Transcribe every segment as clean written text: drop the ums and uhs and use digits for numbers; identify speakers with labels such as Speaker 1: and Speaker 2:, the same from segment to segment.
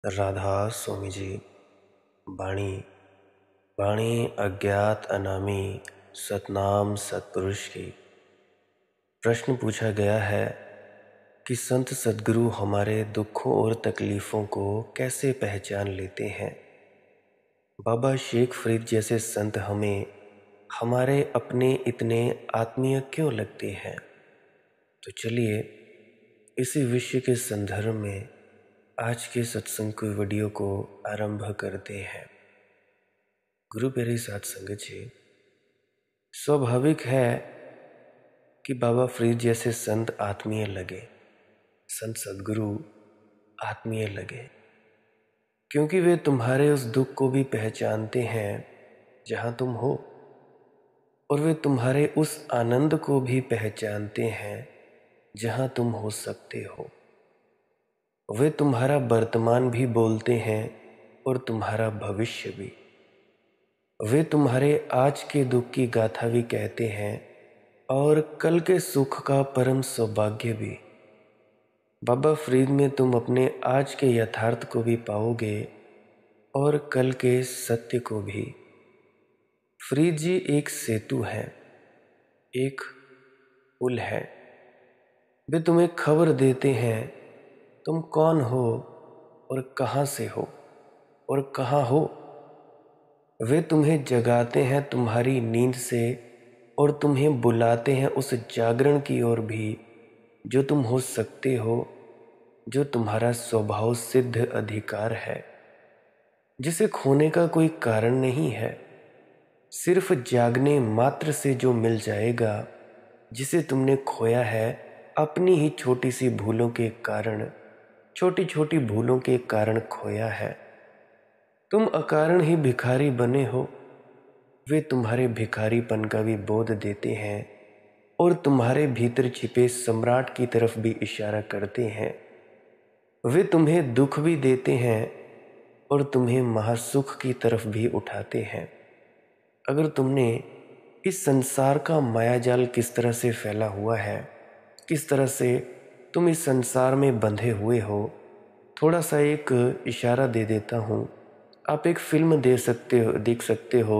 Speaker 1: राधा स्वामी जी। बाणी बाणी अज्ञात अनामी सतनाम सतपुरुष की। प्रश्न पूछा गया है कि संत सद्गुरु हमारे दुखों और तकलीफ़ों को कैसे पहचान लेते हैं। बाबा शेख फरीद जैसे संत हमें हमारे अपने इतने आत्मीय क्यों लगते हैं। तो चलिए इसी विषय के संदर्भ में आज के सत्संग की वीडियो को आरंभ करते हैं। गुरु प्यारी साध संगत जी, स्वाभाविक है कि बाबा फरीद जैसे संत आत्मीय लगे, संत सद्गुरु आत्मीय लगे, क्योंकि वे तुम्हारे उस दुख को भी पहचानते हैं जहां तुम हो, और वे तुम्हारे उस आनंद को भी पहचानते हैं जहां तुम हो सकते हो। वे तुम्हारा वर्तमान भी बोलते हैं और तुम्हारा भविष्य भी। वे तुम्हारे आज के दुख की गाथा भी कहते हैं और कल के सुख का परम सौभाग्य भी। बाबा फरीद में तुम अपने आज के यथार्थ को भी पाओगे और कल के सत्य को भी। फरीद जी एक सेतु है, एक पुल है। वे तुम्हें खबर देते हैं तुम कौन हो और कहाँ से हो और कहाँ हो। वे तुम्हें जगाते हैं तुम्हारी नींद से और तुम्हें बुलाते हैं उस जागरण की ओर भी जो तुम हो सकते हो, जो तुम्हारा स्वभाव सिद्ध अधिकार है, जिसे खोने का कोई कारण नहीं है। सिर्फ जागने मात्र से जो मिल जाएगा, जिसे तुमने खोया है अपनी ही छोटी सी भूलों के कारण, छोटी छोटी भूलों के कारण खोया है। तुम अकारण ही भिखारी बने हो। वे तुम्हारे भिखारीपन का भी बोध देते हैं और तुम्हारे भीतर छिपे सम्राट की तरफ भी इशारा करते हैं। वे तुम्हें दुख भी देते हैं और तुम्हें महासुख की तरफ भी उठाते हैं। अगर तुमने इस संसार का मायाजाल किस तरह से फैला हुआ है, किस तरह से तुम इस संसार में बंधे हुए हो, थोड़ा सा एक इशारा दे देता हूँ। आप एक फिल्म देख सकते हो,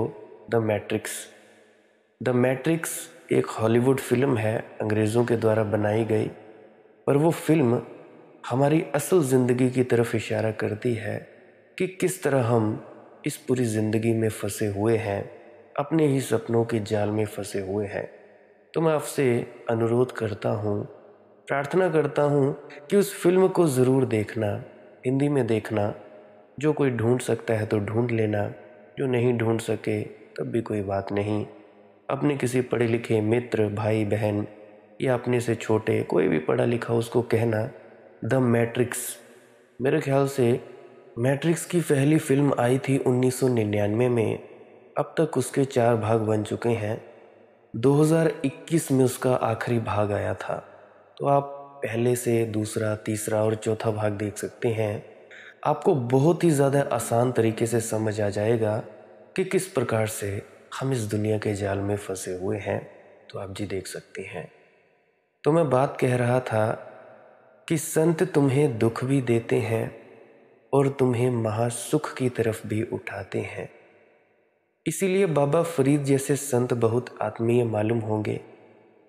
Speaker 1: द मैट्रिक्स। द मैट्रिक्स एक हॉलीवुड फिल्म है, अंग्रेज़ों के द्वारा बनाई गई, पर वो फिल्म हमारी असल ज़िंदगी की तरफ इशारा करती है कि किस तरह हम इस पूरी ज़िंदगी में फंसे हुए हैं, अपने ही सपनों के जाल में फंसे हुए हैं। तो मैं आपसे अनुरोध करता हूँ, प्रार्थना करता हूँ कि उस फिल्म को ज़रूर देखना, हिंदी में देखना। जो कोई ढूंढ सकता है तो ढूंढ लेना, जो नहीं ढूंढ सके तब भी कोई बात नहीं। अपने किसी पढ़े लिखे मित्र, भाई बहन या अपने से छोटे कोई भी पढ़ा लिखा उसको कहना द मैट्रिक्स। मेरे ख्याल से मैट्रिक्स की पहली फिल्म आई थी 1999 में। अब तक उसके 4 भाग बन चुके हैं। 2021 में उसका आखिरी भाग आया था। तो आप पहले से दूसरा, तीसरा और चौथा भाग देख सकते हैं। आपको बहुत ही ज़्यादा आसान तरीके से समझ आ जाएगा कि किस प्रकार से हम इस दुनिया के जाल में फंसे हुए हैं। तो आप जी देख सकते हैं। तो मैं बात कह रहा था कि संत तुम्हें दुख भी देते हैं और तुम्हें महासुख की तरफ भी उठाते हैं। इसीलिए बाबा फरीद जैसे संत बहुत आत्मीय मालूम होंगे।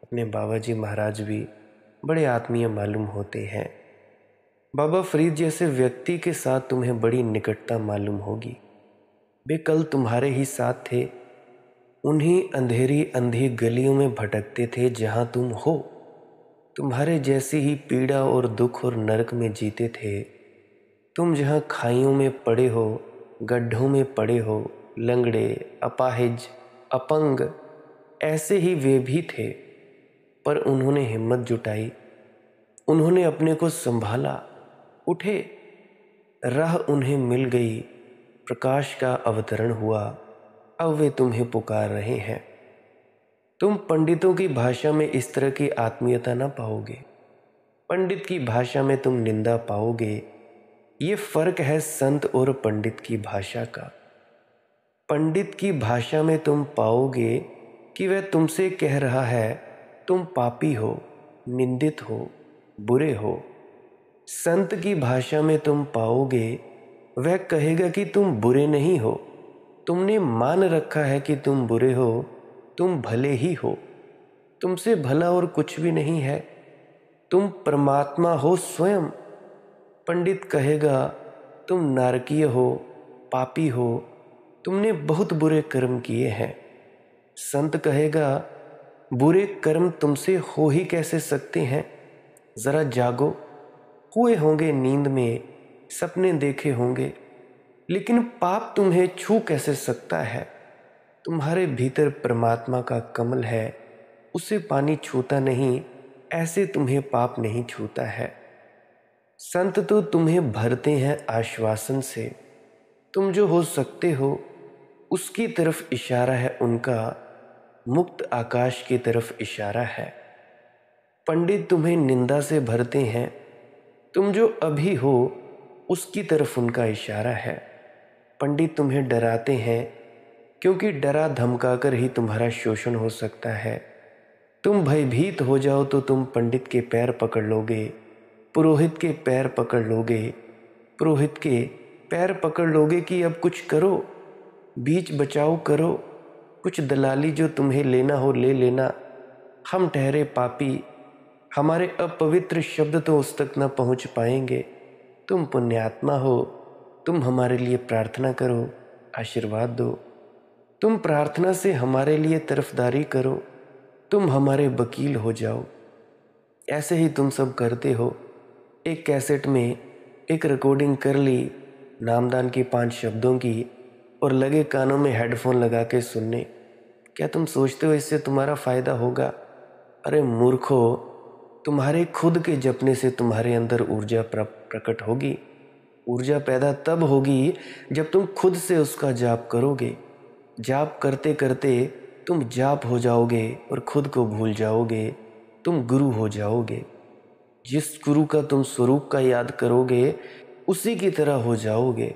Speaker 1: अपने बाबा जी महाराज भी बड़े आत्मीय मालूम होते हैं। बाबा फरीद जैसे व्यक्ति के साथ तुम्हें बड़ी निकटता मालूम होगी। वे कल तुम्हारे ही साथ थे, उन्हीं अंधेरी अंधी गलियों में भटकते थे जहां तुम हो। तुम्हारे जैसी ही पीड़ा और दुख और नरक में जीते थे। तुम जहां खाइयों में पड़े हो, गड्ढों में पड़े हो, लंगड़े, अपाहिज, अपंग, ऐसे ही वे भी थे। पर उन्होंने हिम्मत जुटाई, उन्होंने अपने को संभाला, उठे, राह उन्हें मिल गई, प्रकाश का अवतरण हुआ। अब वे तुम्हें पुकार रहे हैं। तुम पंडितों की भाषा में इस तरह की आत्मीयता ना पाओगे। पंडित की भाषा में तुम निंदा पाओगे। ये फर्क है संत और पंडित की भाषा का। पंडित की भाषा में तुम पाओगे कि वह तुमसे कह रहा है तुम पापी हो, निंदित हो, बुरे हो। संत की भाषा में तुम पाओगे वह कहेगा कि तुम बुरे नहीं हो, तुमने मान रखा है कि तुम बुरे हो, तुम भले ही हो, तुमसे भला और कुछ भी नहीं है, तुम परमात्मा हो स्वयं। पंडित कहेगा तुम नारकीय हो, पापी हो, तुमने बहुत बुरे कर्म किए हैं। संत कहेगा बुरे कर्म तुमसे हो ही कैसे सकते हैं, जरा जागो, हुए होंगे नींद में, सपने देखे होंगे, लेकिन पाप तुम्हें छू कैसे सकता है। तुम्हारे भीतर परमात्मा का कमल है, उसे पानी छूता नहीं, ऐसे तुम्हें पाप नहीं छूता है। संत तो तुम्हें भरते हैं आश्वासन से, तुम जो हो सकते हो उसकी तरफ इशारा है उनका, मुक्त आकाश की तरफ इशारा है। पंडित तुम्हें निंदा से भरते हैं, तुम जो अभी हो उसकी तरफ उनका इशारा है। पंडित तुम्हें डराते हैं, क्योंकि डरा धमकाकर ही तुम्हारा शोषण हो सकता है। तुम भयभीत हो जाओ तो तुम पंडित के पैर पकड़ लोगे, पुरोहित के पैर पकड़ लोगे, पुरोहित के पैर पकड़ लोगे कि अब कुछ करो, बीच बचाओ करो, कुछ दलाली जो तुम्हें लेना हो ले लेना। हम ठहरे पापी, हमारे अपवित्र शब्द तो उस तक न पहुंच पाएंगे। तुम पुण्यात्मा हो, तुम हमारे लिए प्रार्थना करो, आशीर्वाद दो। तुम प्रार्थना से हमारे लिए तरफदारी करो, तुम हमारे वकील हो जाओ। ऐसे ही तुम सब करते हो। एक कैसेट में एक रिकॉर्डिंग कर ली नामदान की 5 शब्दों की और लगे कानों में हेडफोन लगा के सुनने। क्या तुम सोचते हो इससे तुम्हारा फ़ायदा होगा? अरे मूर्खो, तुम्हारे खुद के जपने से तुम्हारे अंदर ऊर्जा प्रकट होगी। ऊर्जा पैदा तब होगी जब तुम खुद से उसका जाप करोगे। जाप करते करते तुम जाप हो जाओगे और खुद को भूल जाओगे, तुम गुरु हो जाओगे। जिस गुरु का तुम स्वरूप का याद करोगे उसी की तरह हो जाओगे।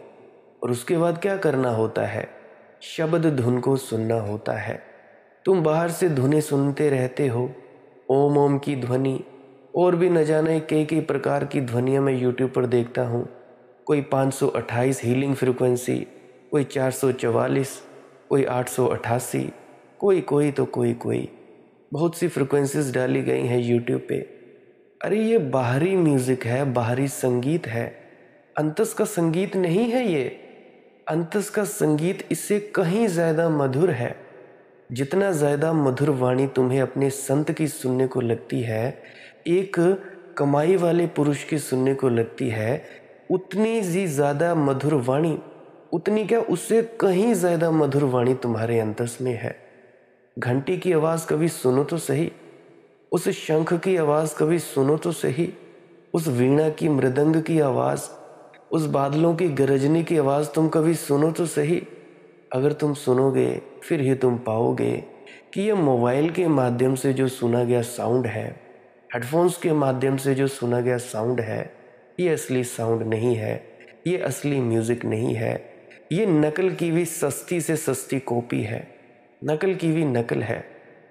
Speaker 1: और उसके बाद क्या करना होता है? शब्द धुन को सुनना होता है। तुम बाहर से धुनें सुनते रहते हो, ओम ओम की ध्वनि, और भी न जाने कई प्रकार की ध्वनियाँ मैं यूट्यूब पर देखता हूँ। कोई 528 हीलिंग फ्रिक्वेंसी, कोई 444, कोई 888, कोई तो कोई बहुत सी फ्रिक्वेंसीज डाली गई हैं यूट्यूब पे। अरे ये बाहरी म्यूज़िक है, बाहरी संगीत है, अंतस का संगीत नहीं है ये। अंतस का संगीत इससे कहीं ज़्यादा मधुर है। जितना ज़्यादा मधुर वाणी तुम्हें अपने संत की सुनने को लगती है, एक कमाई वाले पुरुष की सुनने को लगती है, उतनी ही ज़्यादा मधुर वाणी, उतनी क्या उससे कहीं ज़्यादा मधुर वाणी तुम्हारे अंतस में है। घंटी की आवाज़ कभी सुनो तो सही, उस शंख की आवाज़ कभी सुनो तो सही, उस वीणा की मृदंग की आवाज़, उस बादलों की गरजने की आवाज़ तुम कभी सुनो तो सही। अगर तुम सुनोगे फिर ही तुम पाओगे कि यह मोबाइल के माध्यम से जो सुना गया साउंड है, हेडफोन्स के माध्यम से जो सुना गया साउंड है, ये असली साउंड नहीं है, ये असली म्यूज़िक नहीं है, ये नकल की हुई सस्ती से सस्ती कॉपी है, नकल की हुई नकल है।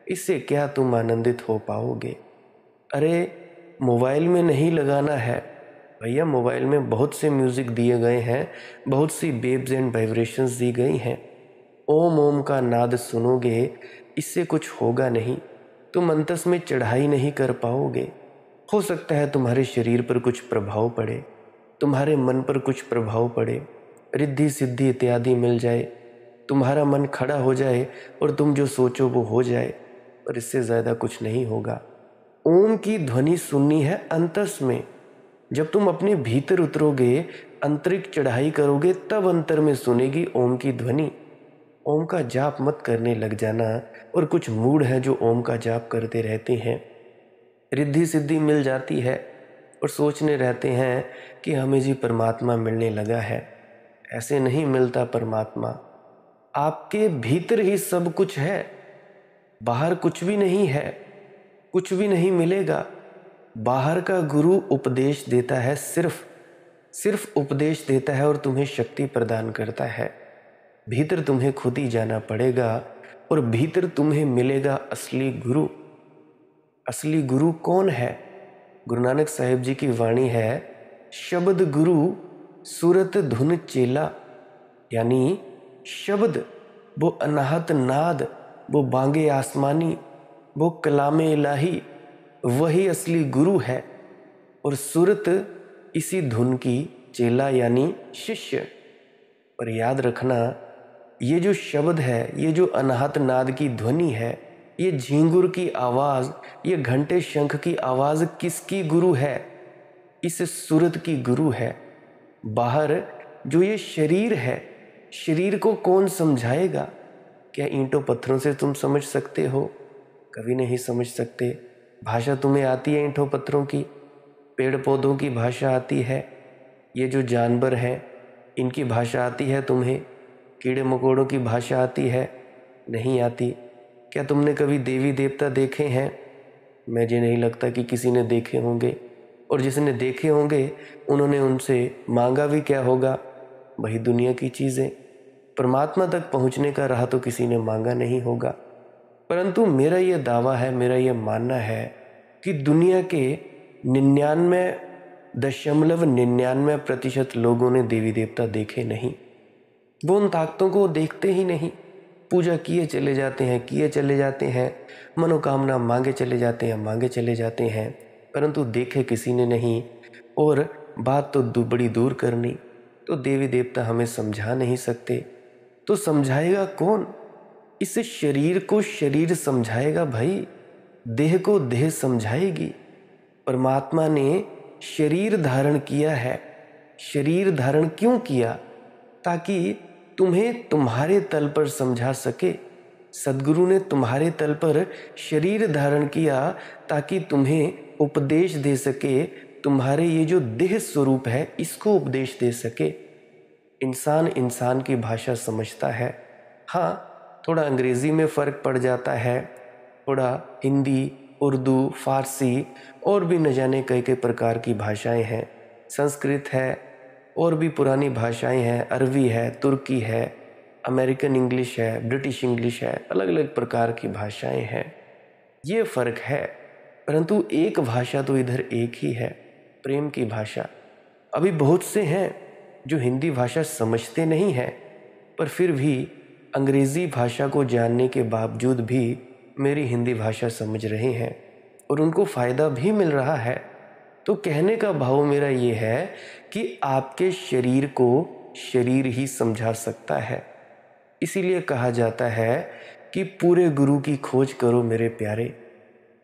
Speaker 1: इससे क्या तुम आनंदित हो पाओगे? अरे मोबाइल में नहीं लगाना है भैया, मोबाइल में बहुत से म्यूज़िक दिए गए हैं, बहुत सी वेव्स एंड वाइब्रेशंस दी गई हैं। ओम ओम का नाद सुनोगे, इससे कुछ होगा नहीं, तुम अंतस में चढ़ाई नहीं कर पाओगे। हो सकता है तुम्हारे शरीर पर कुछ प्रभाव पड़े, तुम्हारे मन पर कुछ प्रभाव पड़े, रिद्धि सिद्धि इत्यादि मिल जाए, तुम्हारा मन खड़ा हो जाए और तुम जो सोचो वो हो जाए, पर इससे ज़्यादा कुछ नहीं होगा। ओम की ध्वनि सुननी है अंतस में। जब तुम अपने भीतर उतरोगे, आंतरिक चढ़ाई करोगे, तब अंतर में सुनेगी ओम की ध्वनि। ओम का जाप मत करने लग जाना। और कुछ मूड हैं जो ओम का जाप करते रहते हैं, रिद्धि सिद्धि मिल जाती है और सोचने रहते हैं कि हमें जी परमात्मा मिलने लगा है। ऐसे नहीं मिलता परमात्मा, आपके भीतर ही सब कुछ है, बाहर कुछ भी नहीं है, कुछ भी नहीं मिलेगा। बाहर का गुरु उपदेश देता है, सिर्फ उपदेश देता है और तुम्हें शक्ति प्रदान करता है। भीतर तुम्हें खुद ही जाना पड़ेगा और भीतर तुम्हें मिलेगा असली गुरु। असली गुरु कौन है? गुरु नानक साहिब जी की वाणी है, शब्द गुरु सूरत धुन चेला, यानी शब्द, वो अनाहत नाद, वो बांगे आसमानी, वो कलामे इलाही, वही असली गुरु है। और सूरत इसी धुन की, चेला यानी शिष्य। पर याद रखना, ये जो शब्द है, ये जो अनाहत नाद की ध्वनि है, ये झींगुर की आवाज़, ये घंटे शंख की आवाज़ किसकी गुरु है? इस सूरत की गुरु है। बाहर जो ये शरीर है, शरीर को कौन समझाएगा? क्या ईंटों पत्थरों से तुम समझ सकते हो? कभी नहीं समझ सकते। भाषा तुम्हें आती है ईंटों पत्थरों की? पेड़ पौधों की भाषा आती है? ये जो जानवर हैं, इनकी भाषा आती है तुम्हें? कीड़े मकोड़ों की भाषा आती है? नहीं आती। क्या तुमने कभी देवी देवता देखे हैं? मुझे नहीं लगता कि किसी ने देखे होंगे। और जिसने देखे होंगे, उन्होंने उनसे मांगा भी क्या होगा? वही दुनिया की चीज़ें। परमात्मा तक पहुंचने का राह तो किसी ने मांगा नहीं होगा। परंतु मेरा ये दावा है, मेरा ये मानना है कि दुनिया के 99.99% लोगों ने देवी देवता देखे नहीं। वो उन ताकतों को देखते ही नहीं। पूजा किए चले जाते हैं, किए चले जाते हैं, मनोकामना मांगे चले जाते हैं, मांगे चले जाते हैं, परंतु देखे किसी ने नहीं। और बात तो बड़ी दूर करनी, तो देवी देवता हमें समझा नहीं सकते, तो समझाएगा कौन? इस शरीर को शरीर समझाएगा भाई, देह को देह समझाएगी। परमात्मा ने शरीर धारण किया है। शरीर धारण क्यों किया? ताकि तुम्हें तुम्हारे तल पर समझा सके। सद्गुरु ने तुम्हारे तल पर शरीर धारण किया ताकि तुम्हें उपदेश दे सके। तुम्हारे ये जो देह स्वरूप है, इसको उपदेश दे सके। इंसान इंसान की भाषा समझता है। हाँ, थोड़ा अंग्रेज़ी में फ़र्क पड़ जाता है, थोड़ा हिंदी, उर्दू, फ़ारसी और भी न जाने कई कई प्रकार की भाषाएं हैं। संस्कृत है, और भी पुरानी भाषाएं हैं, अरबी है, तुर्की है, अमेरिकन इंग्लिश है, ब्रिटिश इंग्लिश है, अलग अलग प्रकार की भाषाएं हैं। ये फ़र्क है, परंतु एक भाषा तो इधर एक ही है, प्रेम की भाषा। अभी बहुत से हैं जो हिंदी भाषा समझते नहीं हैं, पर फिर भी अंग्रेज़ी भाषा को जानने के बावजूद भी मेरी हिंदी भाषा समझ रहे हैं और उनको फ़ायदा भी मिल रहा है। तो कहने का भाव मेरा ये है कि आपके शरीर को शरीर ही समझा सकता है। इसीलिए कहा जाता है कि पूरे गुरु की खोज करो मेरे प्यारे।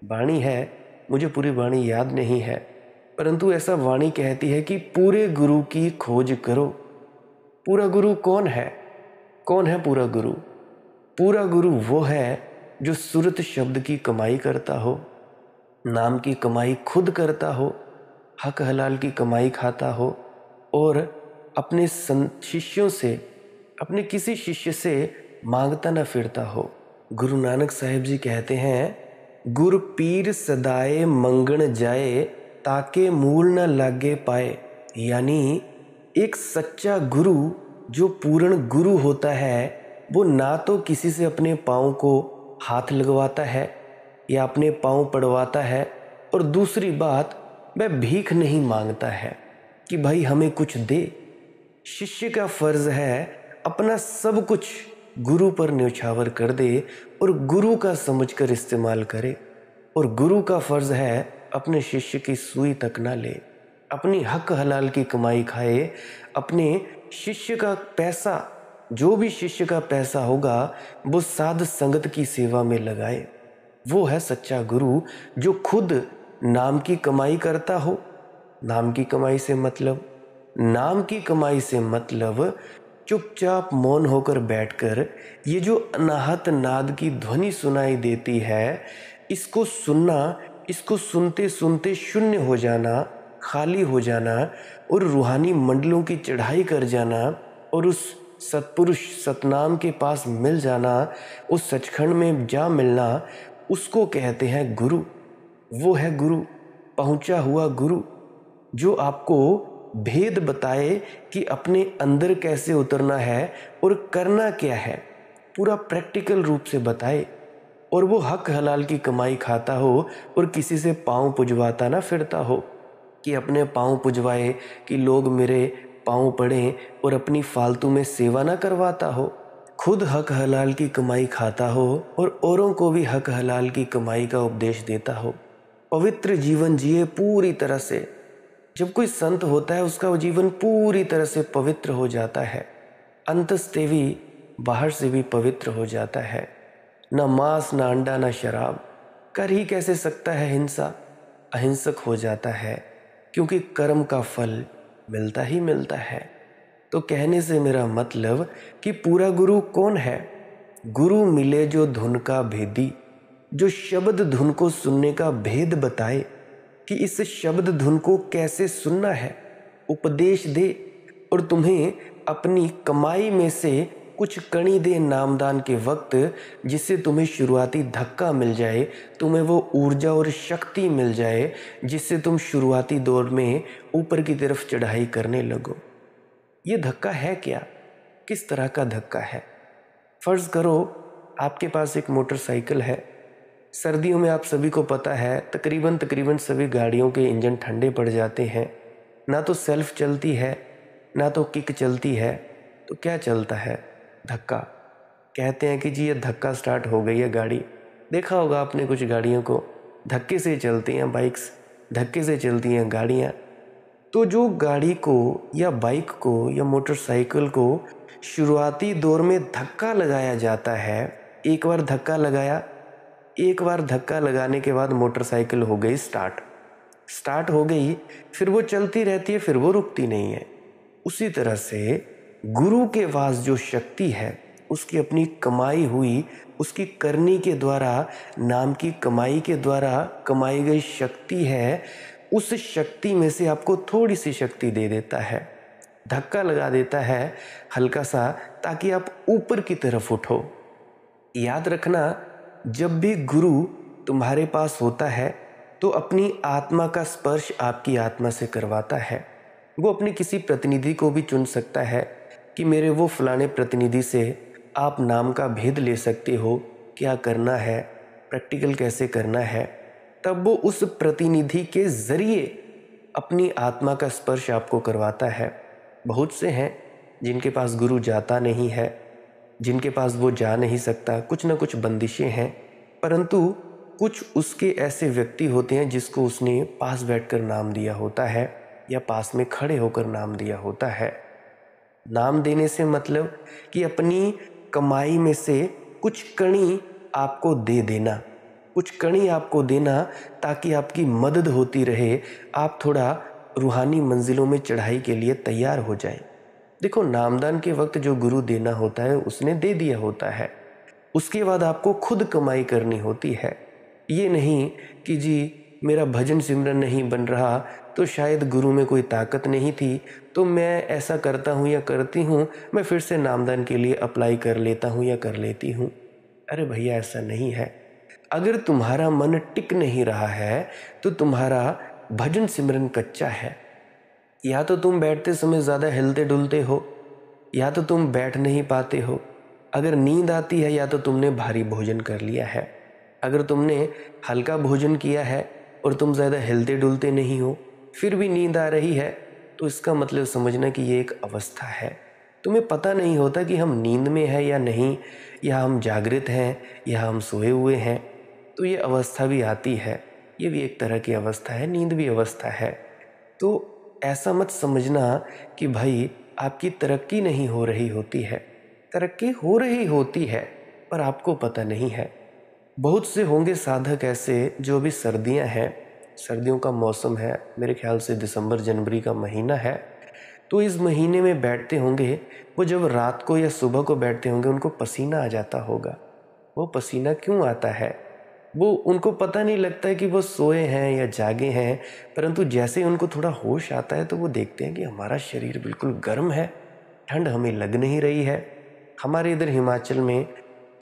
Speaker 1: वाणी है, मुझे पूरी वाणी याद नहीं है, परंतु ऐसा वाणी कहती है कि पूरे गुरु की खोज करो। पूरा गुरु कौन है? कौन है पूरा गुरु? पूरा गुरु वो है जो सूरत शब्द की कमाई करता हो, नाम की कमाई खुद करता हो, हक हलाल की कमाई खाता हो और अपने शिष्यों से, अपने किसी शिष्य से मांगता न फिरता हो। गुरु नानक साहिब जी कहते हैं, गुर पीर सदाए मंगण जाए, ताके मूल न लागे पाए। यानी एक सच्चा गुरु जो पूर्ण गुरु होता है, वो ना तो किसी से अपने पाँव को हाथ लगवाता है या अपने पाँव पड़वाता है, और दूसरी बात, वह भीख नहीं मांगता है कि भाई हमें कुछ दे। शिष्य का फर्ज है अपना सब कुछ गुरु पर न्यौछावर कर दे और गुरु का समझकर इस्तेमाल करे। और गुरु का फर्ज है अपने शिष्य की सुई तक ना ले, अपनी हक हलाल की कमाई खाए, अपने शिष्य का पैसा, जो भी शिष्य का पैसा होगा, वो साध संगत की सेवा में लगाए। वो है सच्चा गुरु जो खुद नाम की कमाई करता हो। नाम की कमाई से मतलब, नाम की कमाई से मतलब चुपचाप मौन होकर बैठकर ये जो अनाहत नाद की ध्वनि सुनाई देती है, इसको सुनना, इसको सुनते सुनते शून्य हो जाना, खाली हो जाना और रूहानी मंडलों की चढ़ाई कर जाना और उस सत्पुरुष सतनाम के पास मिल जाना, उस सचखंड में जा मिलना, उसको कहते हैं गुरु। वो है गुरु, पहुंचा हुआ गुरु, जो आपको भेद बताए कि अपने अंदर कैसे उतरना है और करना क्या है, पूरा प्रैक्टिकल रूप से बताए। और वो हक हलाल की कमाई खाता हो और किसी से पाँव पुजवाता ना फिरता हो कि अपने पाँव पुजवाए कि लोग मेरे पांव पड़े और अपनी फालतू में सेवा ना करवाता हो, खुद हक हलाल की कमाई खाता हो और औरों को भी हक हलाल की कमाई का उपदेश देता हो, पवित्र जीवन जिए पूरी तरह से। जब कोई संत होता है उसका वो जीवन पूरी तरह से पवित्र हो जाता है, अंतस्ते भी बाहर से भी पवित्र हो जाता है। न मांस, न अंडा, न शराब, कर ही कैसे सकता है हिंसा, अहिंसक हो जाता है, क्योंकि कर्म का फल मिलता ही मिलता है। तो कहने से मेरा मतलब कि पूरा गुरु कौन है? गुरु मिले जो धुन का भेदी, जो शब्द धुन को सुनने का भेद बताए कि इस शब्द धुन को कैसे सुनना है, उपदेश दे और तुम्हें अपनी कमाई में से कुछ कणी दे नामदान के वक्त, जिससे तुम्हें शुरुआती धक्का मिल जाए, तुम्हें वो ऊर्जा और शक्ति मिल जाए जिससे तुम शुरुआती दौर में ऊपर की तरफ चढ़ाई करने लगो। ये धक्का है क्या? किस तरह का धक्का है? फर्ज करो आपके पास एक मोटरसाइकिल है। सर्दियों में आप सभी को पता है तकरीबन सभी गाड़ियों के इंजन ठंडे पड़ जाते हैं। ना तो सेल्फ चलती है, ना तो किक चलती है, तो क्या चलता है? धक्का। कहते हैं कि जी ये धक्का स्टार्ट हो गई है गाड़ी। देखा होगा आपने कुछ गाड़ियों को, धक्के से चलती हैं बाइक्स, धक्के से चलती हैं गाड़ियाँ। तो जो गाड़ी को या बाइक को या मोटरसाइकिल को शुरुआती दौर में धक्का लगाया जाता है, एक बार धक्का लगाने के बाद मोटरसाइकिल हो गई स्टार्ट हो गई, फिर वो चलती रहती है, फिर वो रुकती नहीं है। उसी तरह से गुरु के पास जो शक्ति है, उसकी अपनी कमाई हुई, उसकी करनी के द्वारा, नाम की कमाई के द्वारा कमाई गई शक्ति है, उस शक्ति में से आपको थोड़ी सी शक्ति दे देता है, धक्का लगा देता है हल्का सा, ताकि आप ऊपर की तरफ उठो। याद रखना, जब भी गुरु तुम्हारे पास होता है तो अपनी आत्मा का स्पर्श आपकी आत्मा से करवाता है। वो अपने किसी प्रतिनिधि को भी चुन सकता है कि मेरे वो फलाने प्रतिनिधि से आप नाम का भेद ले सकते हो, क्या करना है, प्रैक्टिकल कैसे करना है। तब वो उस प्रतिनिधि के ज़रिए अपनी आत्मा का स्पर्श आपको करवाता है। बहुत से हैं जिनके पास गुरु जाता नहीं है, जिनके पास वो जा नहीं सकता, कुछ ना कुछ बंदिशें हैं, परंतु कुछ उसके ऐसे व्यक्ति होते हैं जिसको उसने पास बैठकर नाम दिया होता है या पास में खड़े होकर नाम दिया होता है। नाम देने से मतलब कि अपनी कमाई में से कुछ कणी आपको दे देना, कुछ कणी आपको देना, ताकि आपकी मदद होती रहे, आप थोड़ा रूहानी मंजिलों में चढ़ाई के लिए तैयार हो जाए। देखो, नामदान के वक्त जो गुरु देना होता है उसने दे दिया होता है, उसके बाद आपको खुद कमाई करनी होती है। ये नहीं कि जी मेरा भजन सिमरन नहीं बन रहा तो शायद गुरु में कोई ताकत नहीं थी, तो मैं ऐसा करता हूँ या करती हूँ, मैं फिर से नामदान के लिए अप्लाई कर लेता हूँ या कर लेती हूँ। अरे भैया, ऐसा नहीं है। अगर तुम्हारा मन टिक नहीं रहा है तो तुम्हारा भजन सिमरन कच्चा है। या तो तुम बैठते समय ज़्यादा हिलते डुलते हो, या तो तुम बैठ नहीं पाते हो। अगर नींद आती है या तो तुमने भारी भोजन कर लिया है। अगर तुमने हल्का भोजन किया है और तुम ज़्यादा हिलते डुलते नहीं हो, फिर भी नींद आ रही है, तो इसका मतलब समझना कि ये एक अवस्था है। तुम्हें पता नहीं होता कि हम नींद में हैं या नहीं, या हम जागृत हैं या हम सोए हुए हैं। तो ये अवस्था भी आती है, ये भी एक तरह की अवस्था है, नींद भी अवस्था है। तो ऐसा मत समझना कि भाई आपकी तरक्की नहीं हो रही होती है। तरक्की हो रही होती है पर आपको पता नहीं है। बहुत से होंगे साधक ऐसे जो भी सर्दियां हैं, सर्दियों का मौसम है, मेरे ख्याल से दिसंबर जनवरी का महीना है, तो इस महीने में बैठते होंगे, वो जब रात को या सुबह को बैठते होंगे उनको पसीना आ जाता होगा। वो पसीना क्यों आता है? वो उनको पता नहीं लगता है कि वो सोए हैं या जागे हैं, परंतु जैसे उनको थोड़ा होश आता है तो वो देखते हैं कि हमारा शरीर बिल्कुल गर्म है, ठंड हमें लग नहीं रही है। हमारे इधर हिमाचल में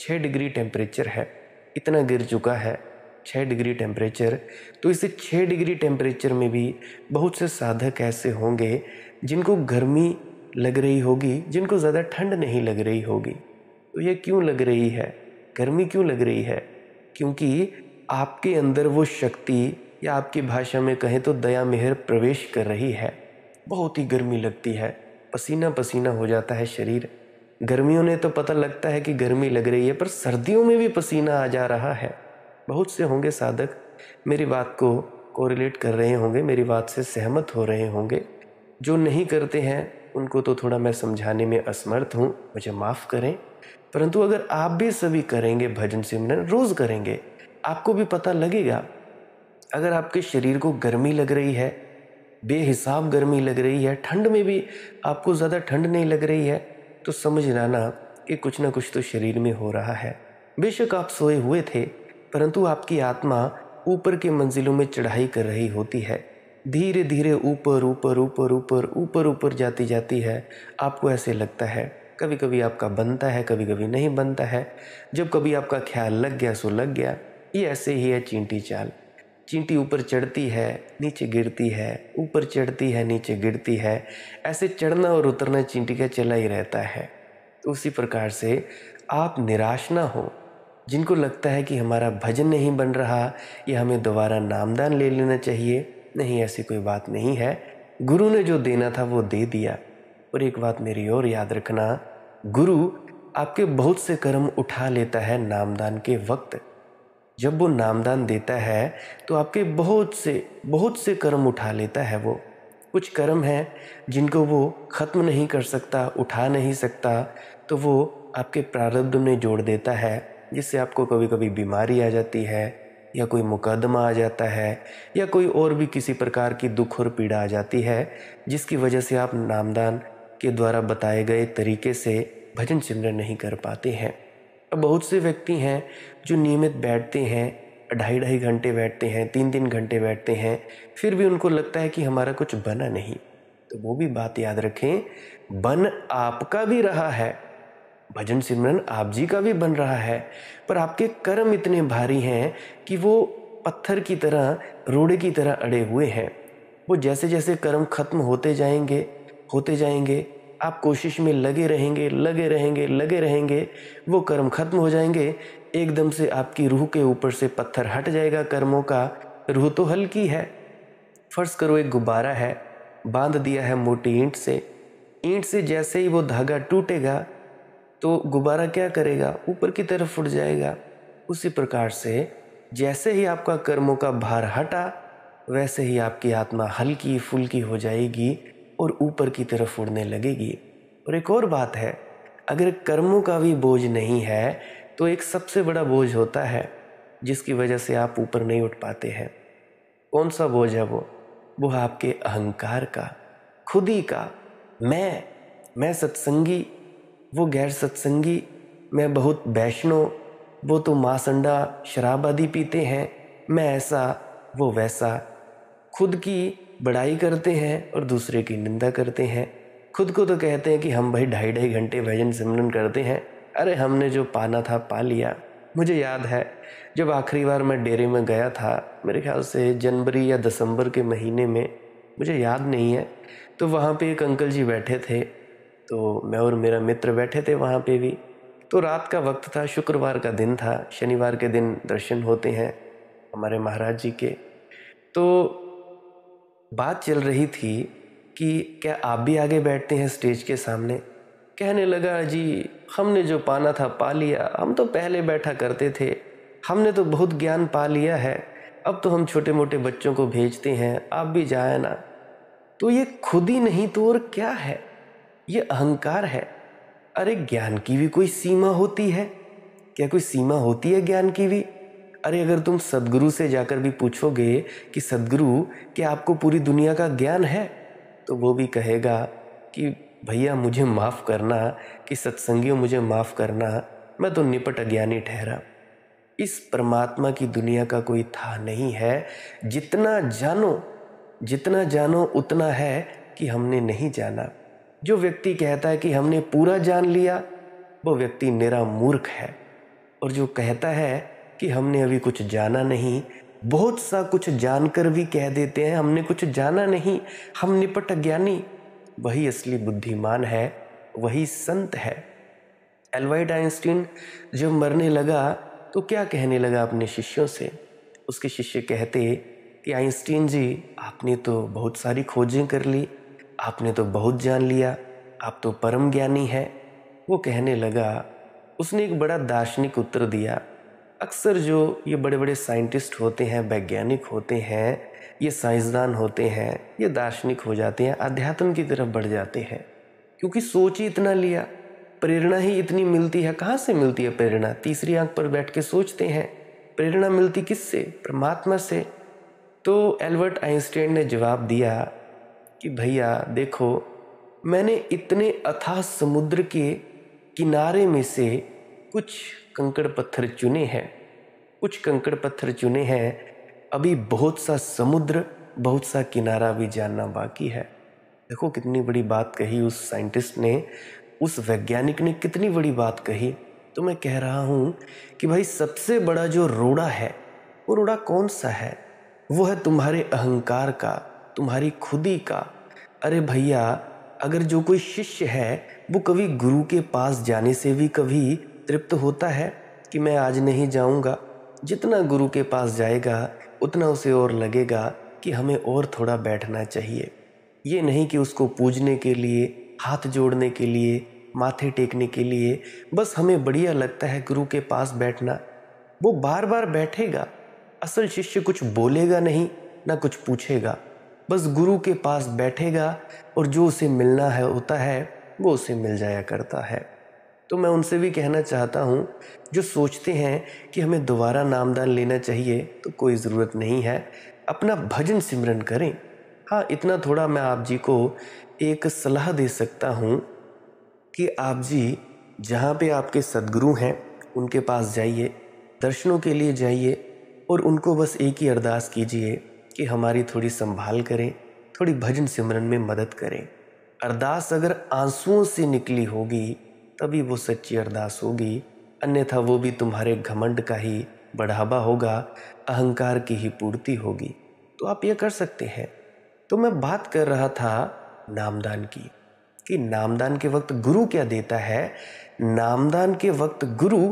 Speaker 1: 6 डिग्री टेम्परेचर है, इतना गिर चुका है 6 डिग्री टेम्परेचर। तो इस 6 डिग्री टेम्परेचर में भी बहुत से साधक ऐसे होंगे जिनको गर्मी लग रही होगी, जिनको ज़्यादा ठंड नहीं लग रही होगी। तो ये क्यों लग रही है, गर्मी क्यों लग रही है? क्योंकि आपके अंदर वो शक्ति, या आपकी भाषा में कहें तो दया मेहर प्रवेश कर रही है। बहुत ही गर्मी लगती है, पसीना पसीना हो जाता है शरीर। गर्मियों में तो पता लगता है कि गर्मी लग रही है, पर सर्दियों में भी पसीना आ जा रहा है। बहुत से होंगे साधक मेरी बात को कोरिलेट कर रहे होंगे, मेरी बात से सहमत हो रहे होंगे। जो नहीं करते हैं उनको तो थोड़ा मैं समझाने में असमर्थ हूँ, मुझे माफ़ करें। परंतु अगर आप भी सभी करेंगे, भजन सिमरन रोज़ करेंगे, आपको भी पता लगेगा। अगर आपके शरीर को गर्मी लग रही है, बेहिसाब गर्मी लग रही है, ठंड में भी आपको ज़्यादा ठंड नहीं लग रही है, तो समझ लाना कि कुछ ना कुछ तो शरीर में हो रहा है। बेशक आप सोए हुए थे, परंतु आपकी आत्मा ऊपर की मंजिलों में चढ़ाई कर रही होती है। धीरे धीरे ऊपर ऊपर ऊपर ऊपर ऊपर ऊपर जाती जाती है। आपको ऐसे लगता है, कभी कभी आपका बनता है, कभी कभी नहीं बनता है। जब कभी आपका ख्याल लग गया सो लग गया। ये ऐसे ही है चींटी चाल। चींटी ऊपर चढ़ती है, नीचे गिरती है, ऊपर चढ़ती है, नीचे गिरती है। ऐसे चढ़ना और उतरना चींटी का चला ही रहता है। तो उसी प्रकार से आप निराश ना हो। जिनको लगता है कि हमारा भजन नहीं बन रहा या हमें दोबारा नामदान ले लेना चाहिए, नहीं, ऐसी कोई बात नहीं है। गुरु ने जो देना था वो दे दिया। और एक बात मेरी और याद रखना, गुरु आपके बहुत से कर्म उठा लेता है नामदान के वक्त। जब वो नामदान देता है तो आपके बहुत से कर्म उठा लेता है वो। कुछ कर्म हैं जिनको वो ख़त्म नहीं कर सकता, उठा नहीं सकता, तो वो आपके प्रारब्ध में जोड़ देता है, जिससे आपको कभी कभी बीमारी आ जाती है, या कोई मुकदमा आ जाता है, या कोई और भी किसी प्रकार की दुख और पीड़ा आ जाती है, जिसकी वजह से आप नामदान के द्वारा बताए गए तरीके से भजन सिमरन नहीं कर पाते हैं। अब बहुत से व्यक्ति हैं जो नियमित बैठते हैं, 2.5 घंटे बैठते हैं, 3 घंटे बैठते हैं, फिर भी उनको लगता है कि हमारा कुछ बना नहीं। तो वो भी बात याद रखें, बन आपका भी रहा है, भजन सिमरन आप जी का भी बन रहा है, पर आपके कर्म इतने भारी हैं कि वो पत्थर की तरह, रोड़े की तरह अड़े हुए हैं। वो जैसे जैसे कर्म खत्म होते जाएंगे, आप कोशिश में लगे रहेंगे, लगे रहेंगे, लगे रहेंगे, वो कर्म खत्म हो जाएंगे। एकदम से आपकी रूह के ऊपर से पत्थर हट जाएगा कर्मों का। रूह तो हल्की है। फर्ज करो एक गुब्बारा है, बांध दिया है मोटी ईंट से जैसे ही वो धागा टूटेगा तो गुब्बारा क्या करेगा, ऊपर की तरफ उड़ जाएगा। उसी प्रकार से जैसे ही आपका कर्मों का भार हटा, वैसे ही आपकी आत्मा हल्की फुल्की हो जाएगी और ऊपर की तरफ उड़ने लगेगी। और एक और बात है, अगर कर्मों का भी बोझ नहीं है तो एक सबसे बड़ा बोझ होता है जिसकी वजह से आप ऊपर नहीं उठ पाते हैं। कौन सा बोझ है वो है आपके अहंकार का, खुदी का। मैं सत्संगी, वो गैर सत्संगी, मैं बहुत वैष्णव, वो तो मांस अंडा शराब आदि पीते हैं, मैं ऐसा वो वैसा। खुद की बड़ाई करते हैं और दूसरे की निंदा करते हैं। खुद को तो कहते हैं कि हम भाई 2.5 घंटे भजन सिमरन करते हैं, अरे हमने जो पाना था पा लिया। मुझे याद है जब आखिरी बार मैं डेरे में गया था, मेरे ख्याल से जनवरी या दिसंबर के महीने में, मुझे याद नहीं है, तो वहाँ पे एक अंकल जी बैठे थे, तो मैं और मेरा मित्र बैठे थे वहाँ पे भी। तो रात का वक्त था, शुक्रवार का दिन था, शनिवार के दिन दर्शन होते हैं हमारे महाराज जी के। तो बात चल रही थी कि क्या आप भी आगे बैठते हैं स्टेज के सामने। कहने लगा, जी हमने जो पाना था पा लिया, हम तो पहले बैठा करते थे, हमने तो बहुत ज्ञान पा लिया है, अब तो हम छोटे मोटे बच्चों को भेजते हैं, आप भी जाए ना। तो ये खुद ही नहीं तो और क्या है, ये अहंकार है। अरे ज्ञान की भी कोई सीमा होती है क्या? कोई सीमा होती है ज्ञान की भी? अरे अगर तुम सदगुरु से जाकर भी पूछोगे कि सदगुरु क्या आपको पूरी दुनिया का ज्ञान है, तो वो भी कहेगा कि भैया मुझे माफ़ करना, कि सत्संगियों मुझे माफ़ करना, मैं तो निपट अज्ञानी ठहरा। इस परमात्मा की दुनिया का कोई था नहीं है। जितना जानो उतना है कि हमने नहीं जाना। जो व्यक्ति कहता है कि हमने पूरा जान लिया, वो व्यक्ति निरा मूर्ख है। और जो कहता है कि हमने अभी कुछ जाना नहीं, बहुत सा कुछ जानकर भी कह देते हैं हमने कुछ जाना नहीं, हम निपट अज्ञानी, वही असली बुद्धिमान है, वही संत है। एल्बर्ट आइंस्टीन जब मरने लगा तो क्या कहने लगा अपने शिष्यों से? उसके शिष्य कहते कि आइंस्टीन जी, आपने तो बहुत सारी खोजें कर ली, आपने तो बहुत जान लिया, आप तो परम ज्ञानी है। वो कहने लगा, उसने एक बड़ा दार्शनिक उत्तर दिया। अक्सर जो ये बड़े बड़े साइंटिस्ट होते हैं, वैज्ञानिक होते हैं, ये साइंसदान होते हैं, ये दार्शनिक हो जाते हैं, अध्यात्म की तरफ बढ़ जाते हैं, क्योंकि सोच ही इतना लिया, प्रेरणा ही इतनी मिलती है। कहाँ से मिलती है प्रेरणा? तीसरी आंख पर बैठ के सोचते हैं। प्रेरणा मिलती किससे? परमात्मा से। तो एल्बर्ट आइंस्टाइन ने जवाब दिया कि भैया देखो, मैंने इतने अथाह समुद्र के किनारे में से कुछ कंकड़ पत्थर चुने हैं, कुछ कंकड़ पत्थर चुने हैं। अभी बहुत सा समुद्र, बहुत सा किनारा भी जानना बाकी है। देखो कितनी बड़ी बात कही उस साइंटिस्ट ने, उस वैज्ञानिक ने कितनी बड़ी बात कही। तो मैं कह रहा हूँ कि भाई सबसे बड़ा जो रोड़ा है, वो रोड़ा कौन सा है? वो है तुम्हारे अहंकार का, तुम्हारी खुदी का। अरे भैया, अगर जो कोई शिष्य है वो कभी गुरु के पास जाने से भी कभी तृप्त होता है कि मैं आज नहीं जाऊंगा? जितना गुरु के पास जाएगा उतना उसे और लगेगा कि हमें और थोड़ा बैठना चाहिए। ये नहीं कि उसको पूजने के लिए, हाथ जोड़ने के लिए, माथे टेकने के लिए बस हमें बढ़िया लगता है गुरु के पास बैठना। वो बार बार बैठेगा, असल शिष्य कुछ बोलेगा नहीं, ना कुछ पूछेगा, बस गुरु के पास बैठेगा और जो उसे मिलना है होता है वो उसे मिल जाया करता है। तो मैं उनसे भी कहना चाहता हूँ, जो सोचते हैं कि हमें दोबारा नामदान लेना चाहिए, तो कोई ज़रूरत नहीं है। अपना भजन सिमरन करें। हाँ, इतना थोड़ा मैं आप जी को एक सलाह दे सकता हूँ कि आप जी जहाँ पे आपके सद्गुरु हैं उनके पास जाइए, दर्शनों के लिए जाइए और उनको बस एक ही अरदास कीजिए कि हमारी थोड़ी संभाल करें, थोड़ी भजन सिमरन में मदद करें। अरदास अगर आंसुओं से निकली होगी तभी वो सच्ची अरदास होगी, अन्यथा वो भी तुम्हारे घमंड का ही बढ़ावा होगा, अहंकार की ही पूर्ति होगी। तो आप ये कर सकते हैं। तो मैं बात कर रहा था नामदान की, कि नामदान के वक्त गुरु क्या देता है। नामदान के वक्त गुरु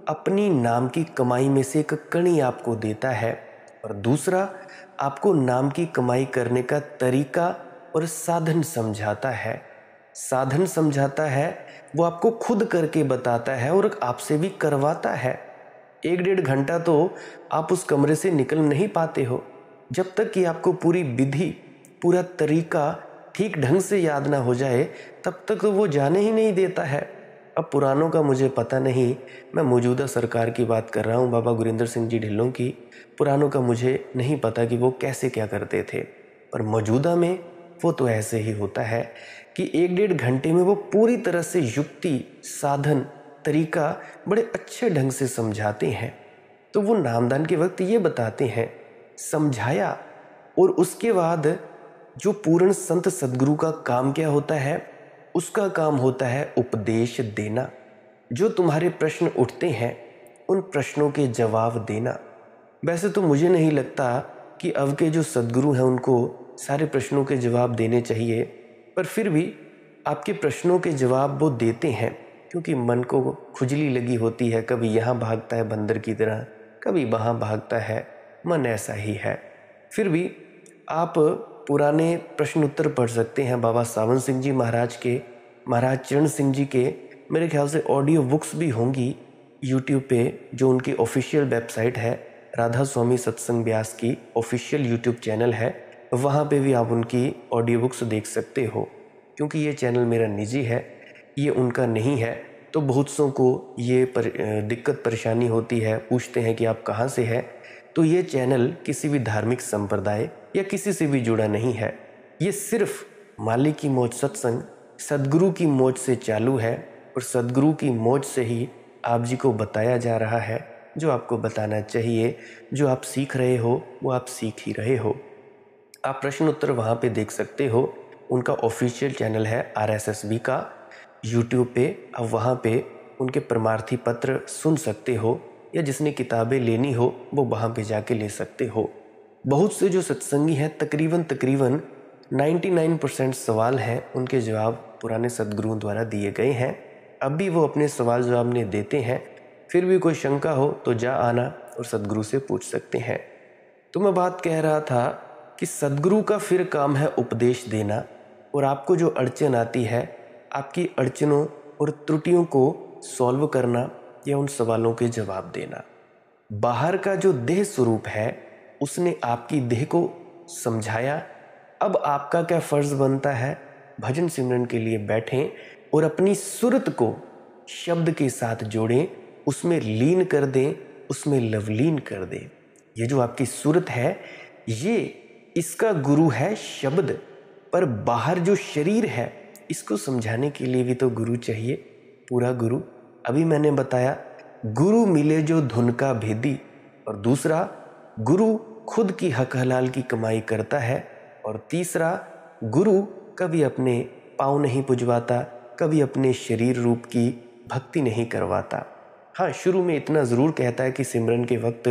Speaker 1: अपनी नाम की कमाई में से एक कणी आपको देता है, और दूसरा आपको नाम की कमाई करने का तरीका और साधन समझाता है। साधन समझाता है, वो आपको खुद करके बताता है और आपसे भी करवाता है। 1-1.5 घंटा तो आप उस कमरे से निकल नहीं पाते हो जब तक कि आपको पूरी विधि, पूरा तरीका ठीक ढंग से याद ना हो जाए, तब तक तो वो जाने ही नहीं देता है। अब पुरानों का मुझे पता नहीं, मैं मौजूदा सरकार की बात कर रहा हूँ, बाबा गुरिंदर सिंह जी ढिल्लों की। पुरानों का मुझे नहीं पता कि वो कैसे क्या करते थे, पर मौजूदा में वो तो ऐसे ही होता है कि 1-1.5 घंटे में वो पूरी तरह से युक्ति, साधन, तरीका बड़े अच्छे ढंग से समझाते हैं। तो वो नामदान के वक्त ये बताते हैं, समझाया। और उसके बाद जो पूर्ण संत सद्गुरु का काम क्या होता है, उसका काम होता है उपदेश देना। जो तुम्हारे प्रश्न उठते हैं उन प्रश्नों के जवाब देना। वैसे तो मुझे नहीं लगता कि अब के जो सद्गुरु हैं उनको सारे प्रश्नों के जवाब देने चाहिए, पर फिर भी आपके प्रश्नों के जवाब वो देते हैं, क्योंकि मन को खुजली लगी होती है। कभी यहाँ भागता है बंदर की तरह, कभी वहाँ भागता है, मन ऐसा ही है। फिर भी आप पुराने प्रश्न उत्तर पढ़ सकते हैं। बाबा सावन सिंह जी महाराज के, महाराज चरण सिंह जी के मेरे ख्याल से ऑडियो बुक्स भी होंगी यूट्यूब पे, जो उनकी ऑफिशियल वेबसाइट है, राधा स्वामी सत्संग व्यास की ऑफिशियल यूट्यूब चैनल है, वहाँ पे भी आप उनकी ऑडियो बुक्स देख सकते हो। क्योंकि ये चैनल मेरा निजी है, ये उनका नहीं है, तो बहुत सौ को ये दिक्कत परेशानी होती है, पूछते हैं कि आप कहाँ से हैं। तो ये चैनल किसी भी धार्मिक संप्रदाय या किसी से भी जुड़ा नहीं है। ये सिर्फ मालिक की मौज सत्संग, सद्गुरु की मौज से चालू है, और सद्गुरु की मौज से ही आप जी को बताया जा रहा है जो आपको बताना चाहिए। जो आप सीख रहे हो वो आप सीख ही रहे हो। आप प्रश्न उत्तर वहाँ पे देख सकते हो। उनका ऑफिशियल चैनल है RSSB का यूट्यूब पे। आप वहाँ पे उनके परमार्थी पत्र सुन सकते हो, या जिसने किताबें लेनी हो वो वहाँ पे जाके ले सकते हो। बहुत से जो सत्संगी हैं, तकरीबन 99% सवाल हैं, उनके जवाब पुराने सद्गुरुओं द्वारा दिए गए हैं। अब भी वो अपने सवाल जवाब ने देते हैं। फिर भी कोई शंका हो तो जा आना और सद्गुरु से पूछ सकते हैं। तो मैं बात कह रहा था कि सद्गुरु का फिर काम है उपदेश देना, और आपको जो अड़चन आती है आपकी अड़चनों और त्रुटियों को सॉल्व करना या उन सवालों के जवाब देना। बाहर का जो देह स्वरूप है उसने आपकी देह को समझाया। अब आपका क्या फर्ज बनता है? भजन सिमरन के लिए बैठें और अपनी सुरत को शब्द के साथ जोड़ें, उसमें लीन कर दें, उसमें लवलीन कर दें। ये जो आपकी सुरत है ये इसका गुरु है शब्द, पर बाहर जो शरीर है इसको समझाने के लिए भी तो गुरु चाहिए, पूरा गुरु। अभी मैंने बताया गुरु मिले जो धुन का भेदी, और दूसरा गुरु खुद की हक हलाल की कमाई करता है, और तीसरा गुरु कभी अपने पाँव नहीं पुजवाता, कभी अपने शरीर रूप की भक्ति नहीं करवाता। हाँ, शुरू में इतना ज़रूर कहता है कि सिमरन के वक्त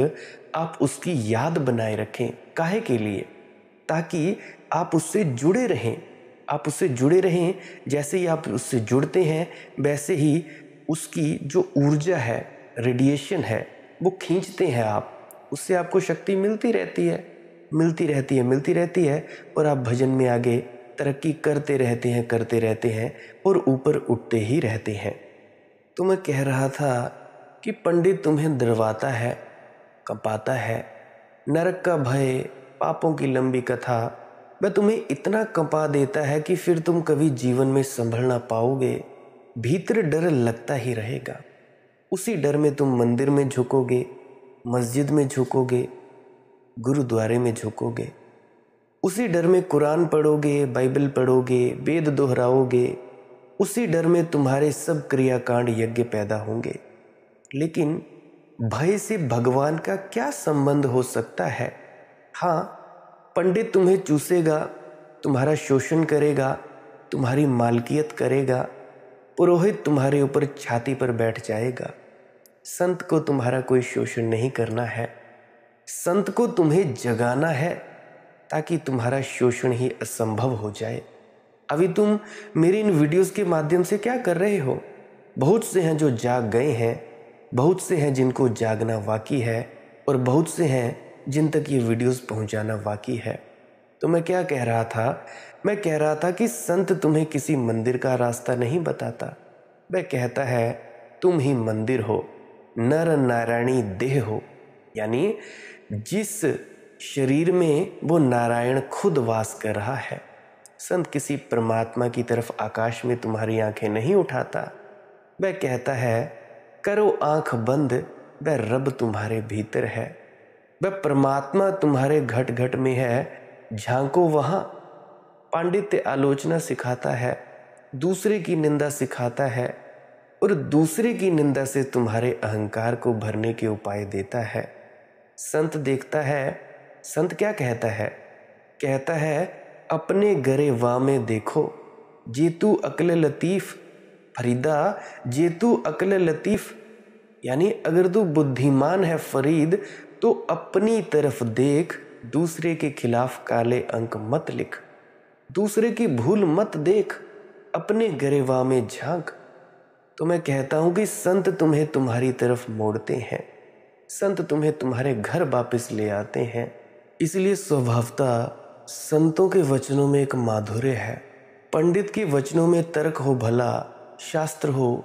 Speaker 1: आप उसकी याद बनाए रखें। काहे के लिए? ताकि आप उससे जुड़े रहें। आप उससे जुड़े रहें, जैसे ही आप उससे जुड़ते हैं वैसे ही उसकी जो ऊर्जा है, रेडिएशन है, वो खींचते हैं आप। उससे आपको शक्ति मिलती रहती है, मिलती रहती है, मिलती रहती है, और आप भजन में आगे तरक्की करते रहते हैं और ऊपर उठते ही रहते हैं। तो मैं कह रहा था कि पंडित तुम्हें डरवाता है, कंपाता है, नरक का भय, पापों की लंबी कथा वह तुम्हें इतना कंपा देता है कि फिर तुम कभी जीवन में संभल ना पाओगे। भीतर डर लगता ही रहेगा। उसी डर में तुम मंदिर में झुकोगे, मस्जिद में झुकोगे, गुरुद्वारे में झुकोगे। उसी डर में कुरान पढ़ोगे, बाइबल पढ़ोगे, वेद दोहराओगे। उसी डर में तुम्हारे सब क्रियाकांड यज्ञ पैदा होंगे। लेकिन भय से भगवान का क्या संबंध हो सकता है? हाँ, पंडित तुम्हें चूसेगा, तुम्हारा शोषण करेगा, तुम्हारी मालकियत करेगा, पुरोहित तुम्हारे ऊपर छाती पर बैठ जाएगा। संत को तुम्हारा कोई शोषण नहीं करना है। संत को तुम्हें जगाना है ताकि तुम्हारा शोषण ही असंभव हो जाए। अभी तुम मेरी इन वीडियोस के माध्यम से क्या कर रहे हो? बहुत से हैं जो जाग गए हैं, बहुत से हैं जिनको जागना बाकी है, और बहुत से हैं जिन तक ये वीडियोस पहुंचाना बाकी है। तो मैं क्या कह रहा था? मैं कह रहा था कि संत तुम्हें किसी मंदिर का रास्ता नहीं बताता। वह कहता है तुम ही मंदिर हो, नर नारायणी देह हो, यानी जिस शरीर में वो नारायण खुद वास कर रहा है। संत किसी परमात्मा की तरफ आकाश में तुम्हारी आंखें नहीं उठाता। वह कहता है करो आंख बंद, वह रब तुम्हारे भीतर है, वह परमात्मा तुम्हारे घट घट में है, झांको वहाँ। पांडित्य आलोचना सिखाता है, दूसरे की निंदा सिखाता है, और दूसरे की निंदा से तुम्हारे अहंकार को भरने के उपाय देता है। संत देखता है, संत क्या कहता है? कहता है अपने गरे वाह में देखो, जेतू अक्ल लतीफ़ फरीदा, जेतू अक्ल लतीफ़, यानी अगर तू बुद्धिमान है फरीद तो अपनी तरफ देख, दूसरे के खिलाफ काले अंक मत लिख, दूसरे की भूल मत देख, अपने गरेवा में झांक। तो मैं कहता हूं कि संत तुम्हें तुम्हारी तरफ मोड़ते हैं, संत तुम्हें तुम्हारे घर वापस ले आते हैं। इसलिए स्वभावतः संतों के वचनों में एक माधुर्य है। पंडित के वचनों में तर्क हो भला, शास्त्र हो,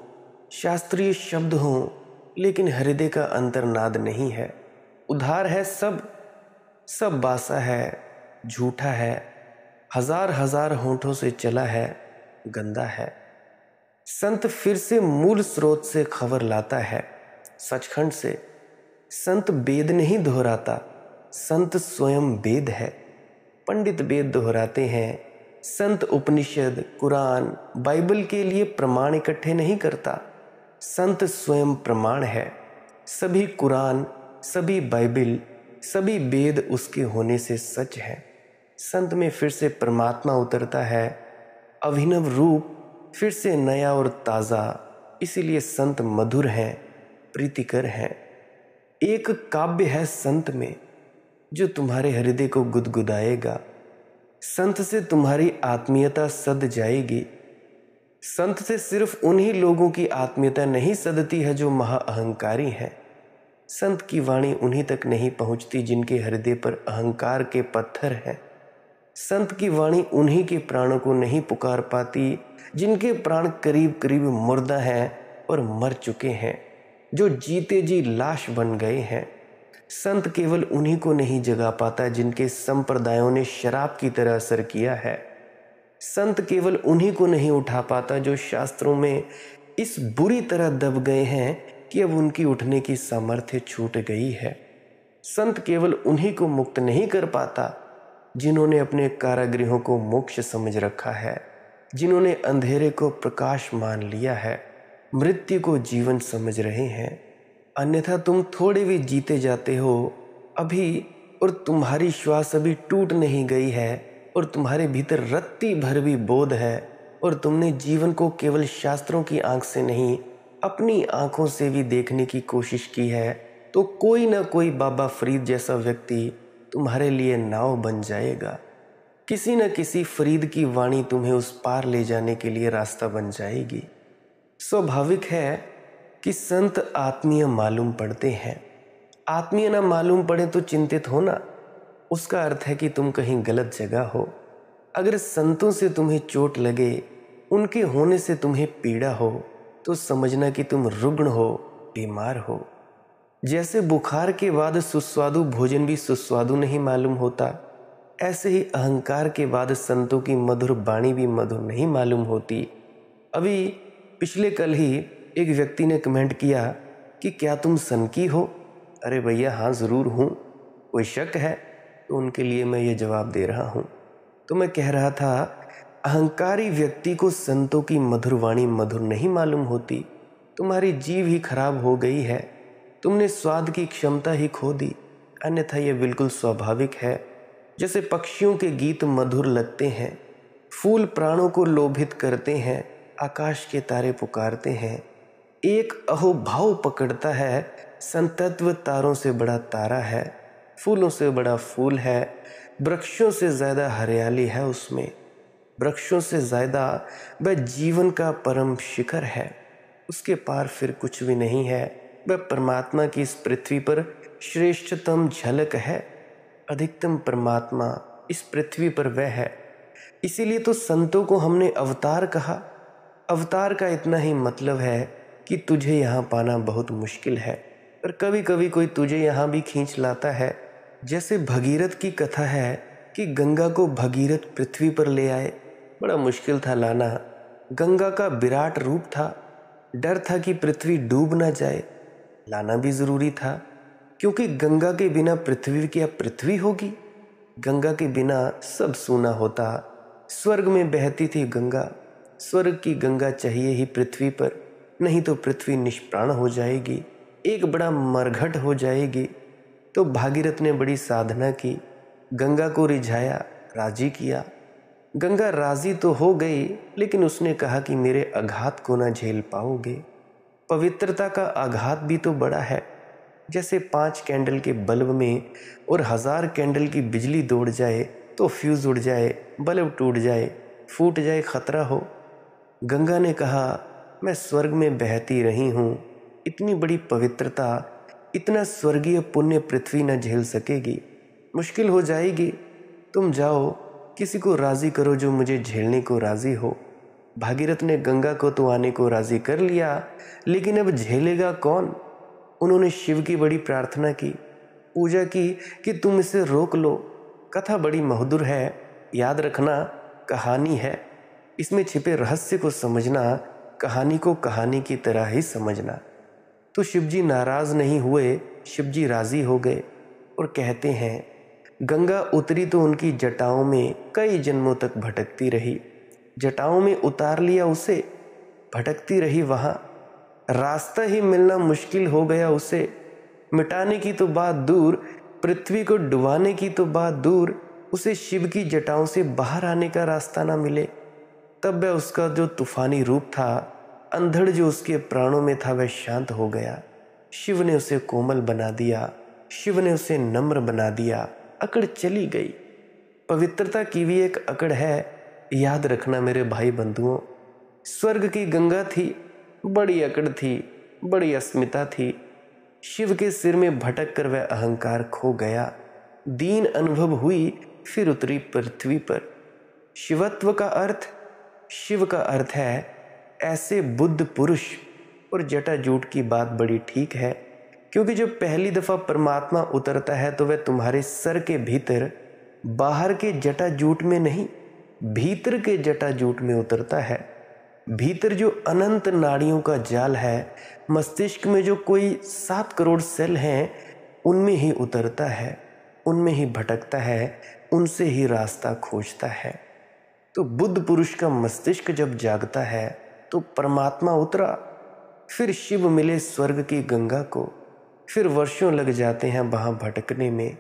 Speaker 1: शास्त्रीय शब्द हो, लेकिन हृदय का अंतर्नाद नहीं है। उधार है सब, सब बासा है, झूठा है, हजार हजार होंठों से चला है, गंदा है। संत फिर से मूल स्रोत से खबर लाता है, सचखंड से। संत वेद नहीं दोहराता, संत स्वयं वेद है। पंडित वेद दोहराते हैं, संत उपनिषद, कुरान, बाइबल के लिए प्रमाण इकट्ठे नहीं करता। संत स्वयं प्रमाण है। सभी कुरान, सभी बाइबल, सभी वेद उसके होने से सच है। संत में फिर से परमात्मा उतरता है, अभिनव रूप फिर से नया और ताज़ा। इसीलिए संत मधुर हैं, प्रीतिकर हैं। एक काव्य है संत में जो तुम्हारे हृदय को गुदगुदाएगा। संत से तुम्हारी आत्मीयता सद जाएगी। संत से सिर्फ उन्हीं लोगों की आत्मीयता नहीं सदती है जो महाअहंकारी हैं। संत की वाणी उन्हीं तक नहीं पहुंचती जिनके हृदय पर अहंकार के पत्थर हैं। संत की वाणी उन्हीं के प्राणों को नहीं पुकार पाती जिनके प्राण करीब करीब मुर्दा हैं और मर चुके हैं, जो जीते जी लाश बन गए हैं। संत केवल उन्हीं को नहीं जगा पाता जिनके संप्रदायों ने शराब की तरह असर किया है। संत केवल उन्हीं को नहीं उठा पाता जो शास्त्रों में इस बुरी तरह दब गए हैं कि अब उनकी उठने की सामर्थ्य छूट गई है। संत केवल उन्हीं को मुक्त नहीं कर पाता जिन्होंने अपने कारागृहों को मोक्ष समझ रखा है, जिन्होंने अंधेरे को प्रकाश मान लिया है, मृत्यु को जीवन समझ रहे हैं। अन्यथा तुम थोड़े भी जीते जाते हो अभी, और तुम्हारी श्वास अभी टूट नहीं गई है, और तुम्हारे भीतर रत्ती भर भी बोध है, और तुमने जीवन को केवल शास्त्रों की आंख से नहीं अपनी आंखों से भी देखने की कोशिश की है, तो कोई ना कोई बाबा फरीद जैसा व्यक्ति तुम्हारे लिए नाव बन जाएगा। किसी न किसी फरीद की वाणी तुम्हें उस पार ले जाने के लिए रास्ता बन जाएगी। स्वाभाविक है कि संत आत्मीय मालूम पड़ते हैं। आत्मीय ना मालूम पड़े तो चिंतित होना, उसका अर्थ है कि तुम कहीं गलत जगह हो। अगर संतों से तुम्हें चोट लगे, उनके होने से तुम्हें पीड़ा हो, तो समझना कि तुम रुग्ण हो, बीमार हो। जैसे बुखार के बाद सुस्वादु भोजन भी सुस्वादु नहीं मालूम होता, ऐसे ही अहंकार के बाद संतों की मधुर वाणी भी मधुर नहीं मालूम होती। अभी पिछले कल ही एक व्यक्ति ने कमेंट किया कि क्या तुम सनकी हो? अरे भैया हाँ ज़रूर हूँ, कोई शक है? तो उनके लिए मैं ये जवाब दे रहा हूँ। तो मैं कह रहा था, अहंकारी व्यक्ति को संतों की मधुर वाणी मधुर नहीं मालूम होती। तुम्हारी जीव ही खराब हो गई है, तुमने स्वाद की क्षमता ही खो दी। अन्यथा यह बिल्कुल स्वाभाविक है। जैसे पक्षियों के गीत मधुर लगते हैं, फूल प्राणों को लोभित करते हैं, आकाश के तारे पुकारते हैं, एक अहोभाव पकड़ता है, संतत्व तारों से बड़ा तारा है, फूलों से बड़ा फूल है, वृक्षों से ज़्यादा हरियाली है उसमें, वृक्षों से ज़्यादा वह जीवन का परम शिखर है, उसके पार फिर कुछ भी नहीं है। वह परमात्मा की इस पृथ्वी पर श्रेष्ठतम झलक है। अधिकतम परमात्मा इस पृथ्वी पर वह है। इसीलिए तो संतों को हमने अवतार कहा। अवतार का इतना ही मतलब है कि तुझे यहाँ पाना बहुत मुश्किल है, पर कभी कभी कोई तुझे यहाँ भी खींच लाता है। जैसे भगीरथ की कथा है कि गंगा को भगीरथ पृथ्वी पर ले आए, बड़ा मुश्किल था लाना। गंगा का विराट रूप था, डर था कि पृथ्वी डूब ना जाए, लाना भी ज़रूरी था, क्योंकि गंगा के बिना पृथ्वी क्या पृथ्वी होगी? गंगा के बिना सब सूना होता। स्वर्ग में बहती थी गंगा, स्वर्ग की गंगा चाहिए ही पृथ्वी पर, नहीं तो पृथ्वी निष्प्राण हो जाएगी, एक बड़ा मरघट हो जाएगी। तो भागीरथ ने बड़ी साधना की, गंगा को रिझाया, राजी किया। गंगा राजी तो हो गई, लेकिन उसने कहा कि मेरे आघात को ना झेल पाओगे। पवित्रता का आघात भी तो बड़ा है। जैसे 5 कैंडल के बल्ब में और 1000 कैंडल की बिजली दौड़ जाए तो फ्यूज़ उड़ जाए, बल्ब टूट जाए, फूट जाए, खतरा हो। गंगा ने कहा, मैं स्वर्ग में बहती रही हूँ, इतनी बड़ी पवित्रता, इतना स्वर्गीय पुण्य पृथ्वी न झेल सकेगी, मुश्किल हो जाएगी। तुम जाओ, किसी को राज़ी करो जो मुझे झेलने को राज़ी हो। भागीरथ ने गंगा को तो आने को राज़ी कर लिया, लेकिन अब झेलेगा कौन? उन्होंने शिव की बड़ी प्रार्थना की, पूजा की कि तुम इसे रोक लो। कथा बड़ी मधुर है, याद रखना कहानी है, इसमें छिपे रहस्य को समझना, कहानी को कहानी की तरह ही समझना। तो शिवजी नाराज़ नहीं हुए, शिवजी राज़ी हो गए और कहते हैं, गंगा उतरी तो उनकी जटाओं में कई जन्मों तक भटकती रही। जटाओं में उतार लिया उसे, भटकती रही वहाँ, रास्ता ही मिलना मुश्किल हो गया उसे। मिटाने की तो बात दूर, पृथ्वी को डुबाने की तो बात दूर, उसे शिव की जटाओं से बाहर आने का रास्ता ना मिले। तब वह उसका जो तूफानी रूप था, अंधड़ जो उसके प्राणों में था, वह शांत हो गया। शिव ने उसे कोमल बना दिया, शिव ने उसे नम्र बना दिया, अकड़ चली गई। पवित्रता की भी एक अकड़ है, याद रखना मेरे भाई बंधुओं। स्वर्ग की गंगा थी, बड़ी अकड़ थी, बड़ी अस्मिता थी। शिव के सिर में भटक कर वह अहंकार खो गया। दीन अनुभव हुई, फिर उतरी पृथ्वी पर। शिवत्व का अर्थ, शिव का अर्थ है ऐसे बुद्ध पुरुष। और जटाजूट की बात बड़ी ठीक है, क्योंकि जब पहली दफा परमात्मा उतरता है तो वह तुम्हारे सर के भीतर, बाहर के जटाजूट में नहीं, भीतर के जटाजूट में उतरता है। भीतर जो अनंत नाड़ियों का जाल है, मस्तिष्क में जो कोई 7 करोड़ सेल हैं, उनमें ही उतरता है, उनमें ही भटकता है, उनसे ही रास्ता खोजता है। तो बुद्ध पुरुष का मस्तिष्क जब जागता है तो परमात्मा उतरा। फिर शिव मिले स्वर्ग की गंगा को। फिर वर्षों लग जाते हैं वहाँ भटकने में।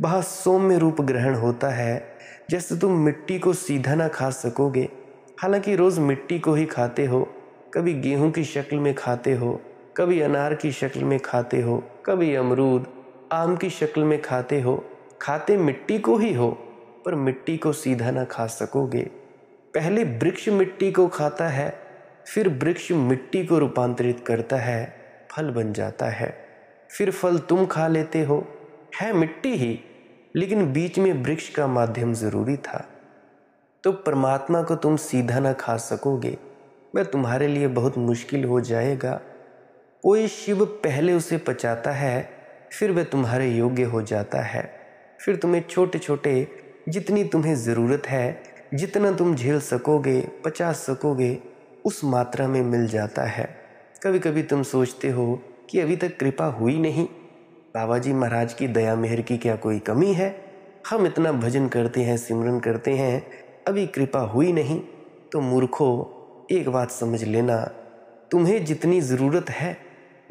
Speaker 1: वहाँ सौम्य रूप ग्रहण होता है, जैसे तुम मिट्टी को सीधा ना खा सकोगे। हालांकि रोज़ मिट्टी को ही खाते हो, कभी गेहूं की शक्ल में खाते हो, कभी अनार की शक्ल में खाते हो, कभी अमरूद आम की शक्ल में खाते हो। खाते मिट्टी को ही हो, पर मिट्टी को सीधा ना खा सकोगे। पहले वृक्ष मिट्टी को खाता है, फिर वृक्ष मिट्टी को रूपांतरित करता है, फल बन जाता है। फिर फल तुम खा लेते हो, है मिट्टी ही, लेकिन बीच में वृक्ष का माध्यम जरूरी था। तो परमात्मा को तुम सीधा ना खा सकोगे, वह तुम्हारे लिए बहुत मुश्किल हो जाएगा। कोई शिव पहले उसे पचाता है, फिर वह तुम्हारे योग्य हो जाता है। फिर तुम्हें छोटे छोटे, जितनी तुम्हें ज़रूरत है, जितना तुम झेल सकोगे, पचा सकोगे, उस मात्रा में मिल जाता है। कभी कभी तुम सोचते हो कि अभी तक कृपा हुई नहीं, बाबा जी महाराज की दया मेहर की क्या कोई कमी है? हम इतना भजन करते हैं, सिमरन करते हैं, अभी कृपा हुई नहीं। तो मूर्खो, एक बात समझ लेना, तुम्हें जितनी ज़रूरत है,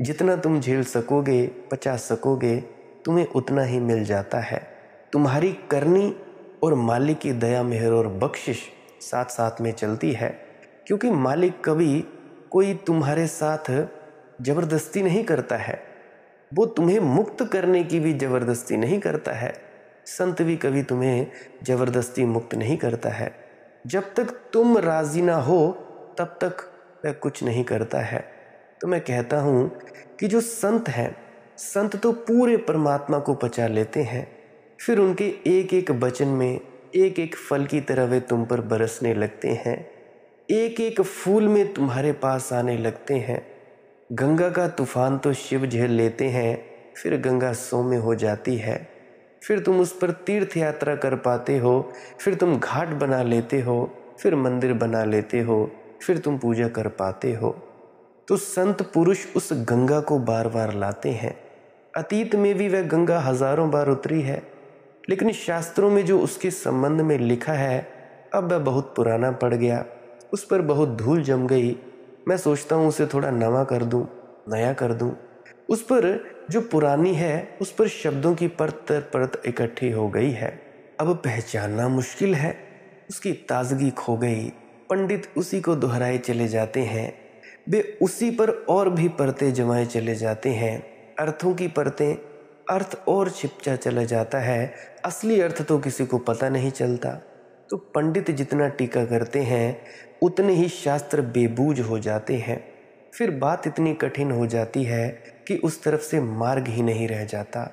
Speaker 1: जितना तुम झेल सकोगे, पचा सकोगे, तुम्हें उतना ही मिल जाता है। तुम्हारी करनी और मालिक की दया मेहर और बख्शिश साथ साथ में चलती है, क्योंकि मालिक कभी कोई तुम्हारे साथ ज़बरदस्ती नहीं करता है। वो तुम्हें मुक्त करने की भी ज़बरदस्ती नहीं करता है। संत भी कभी तुम्हें ज़बरदस्ती मुक्त नहीं करता है। जब तक तुम राज़ी ना हो तब तक वह कुछ नहीं करता है। तो मैं कहता हूँ कि जो संत हैं, संत तो पूरे परमात्मा को पचा लेते हैं। फिर उनके एक एक वचन में एक एक फल की तरह वे तुम पर बरसने लगते हैं, एक एक फूल में तुम्हारे पास आने लगते हैं। गंगा का तूफान तो शिव झेल लेते हैं, फिर गंगा सौम्य हो जाती है। फिर तुम उस पर तीर्थ यात्रा कर पाते हो, फिर तुम घाट बना लेते हो, फिर मंदिर बना लेते हो, फिर तुम पूजा कर पाते हो। तो संत पुरुष उस गंगा को बार बार लाते हैं। अतीत में भी वह गंगा हजारों बार उतरी है, लेकिन शास्त्रों में जो उसके संबंध में लिखा है, अब वह बहुत पुराना पड़ गया, उस पर बहुत धूल जम गई। मैं सोचता हूँ उसे थोड़ा नवा कर दूँ, नया कर दूँ। उस पर जो पुरानी है, उस पर शब्दों की परत परत इकट्ठी हो गई है, अब पहचानना मुश्किल है। उसकी ताजगी खो गई। पंडित उसी को दोहराए चले जाते हैं, वे उसी पर और भी परतें जमाए चले जाते हैं, अर्थों की परतें, अर्थ और छिपचा चला जाता है, असली अर्थ तो किसी को पता नहीं चलता। तो पंडित जितना टीका करते हैं, उतने ही शास्त्र बेबूझ हो जाते हैं। फिर बात इतनी कठिन हो जाती है कि उस तरफ से मार्ग ही नहीं रह जाता।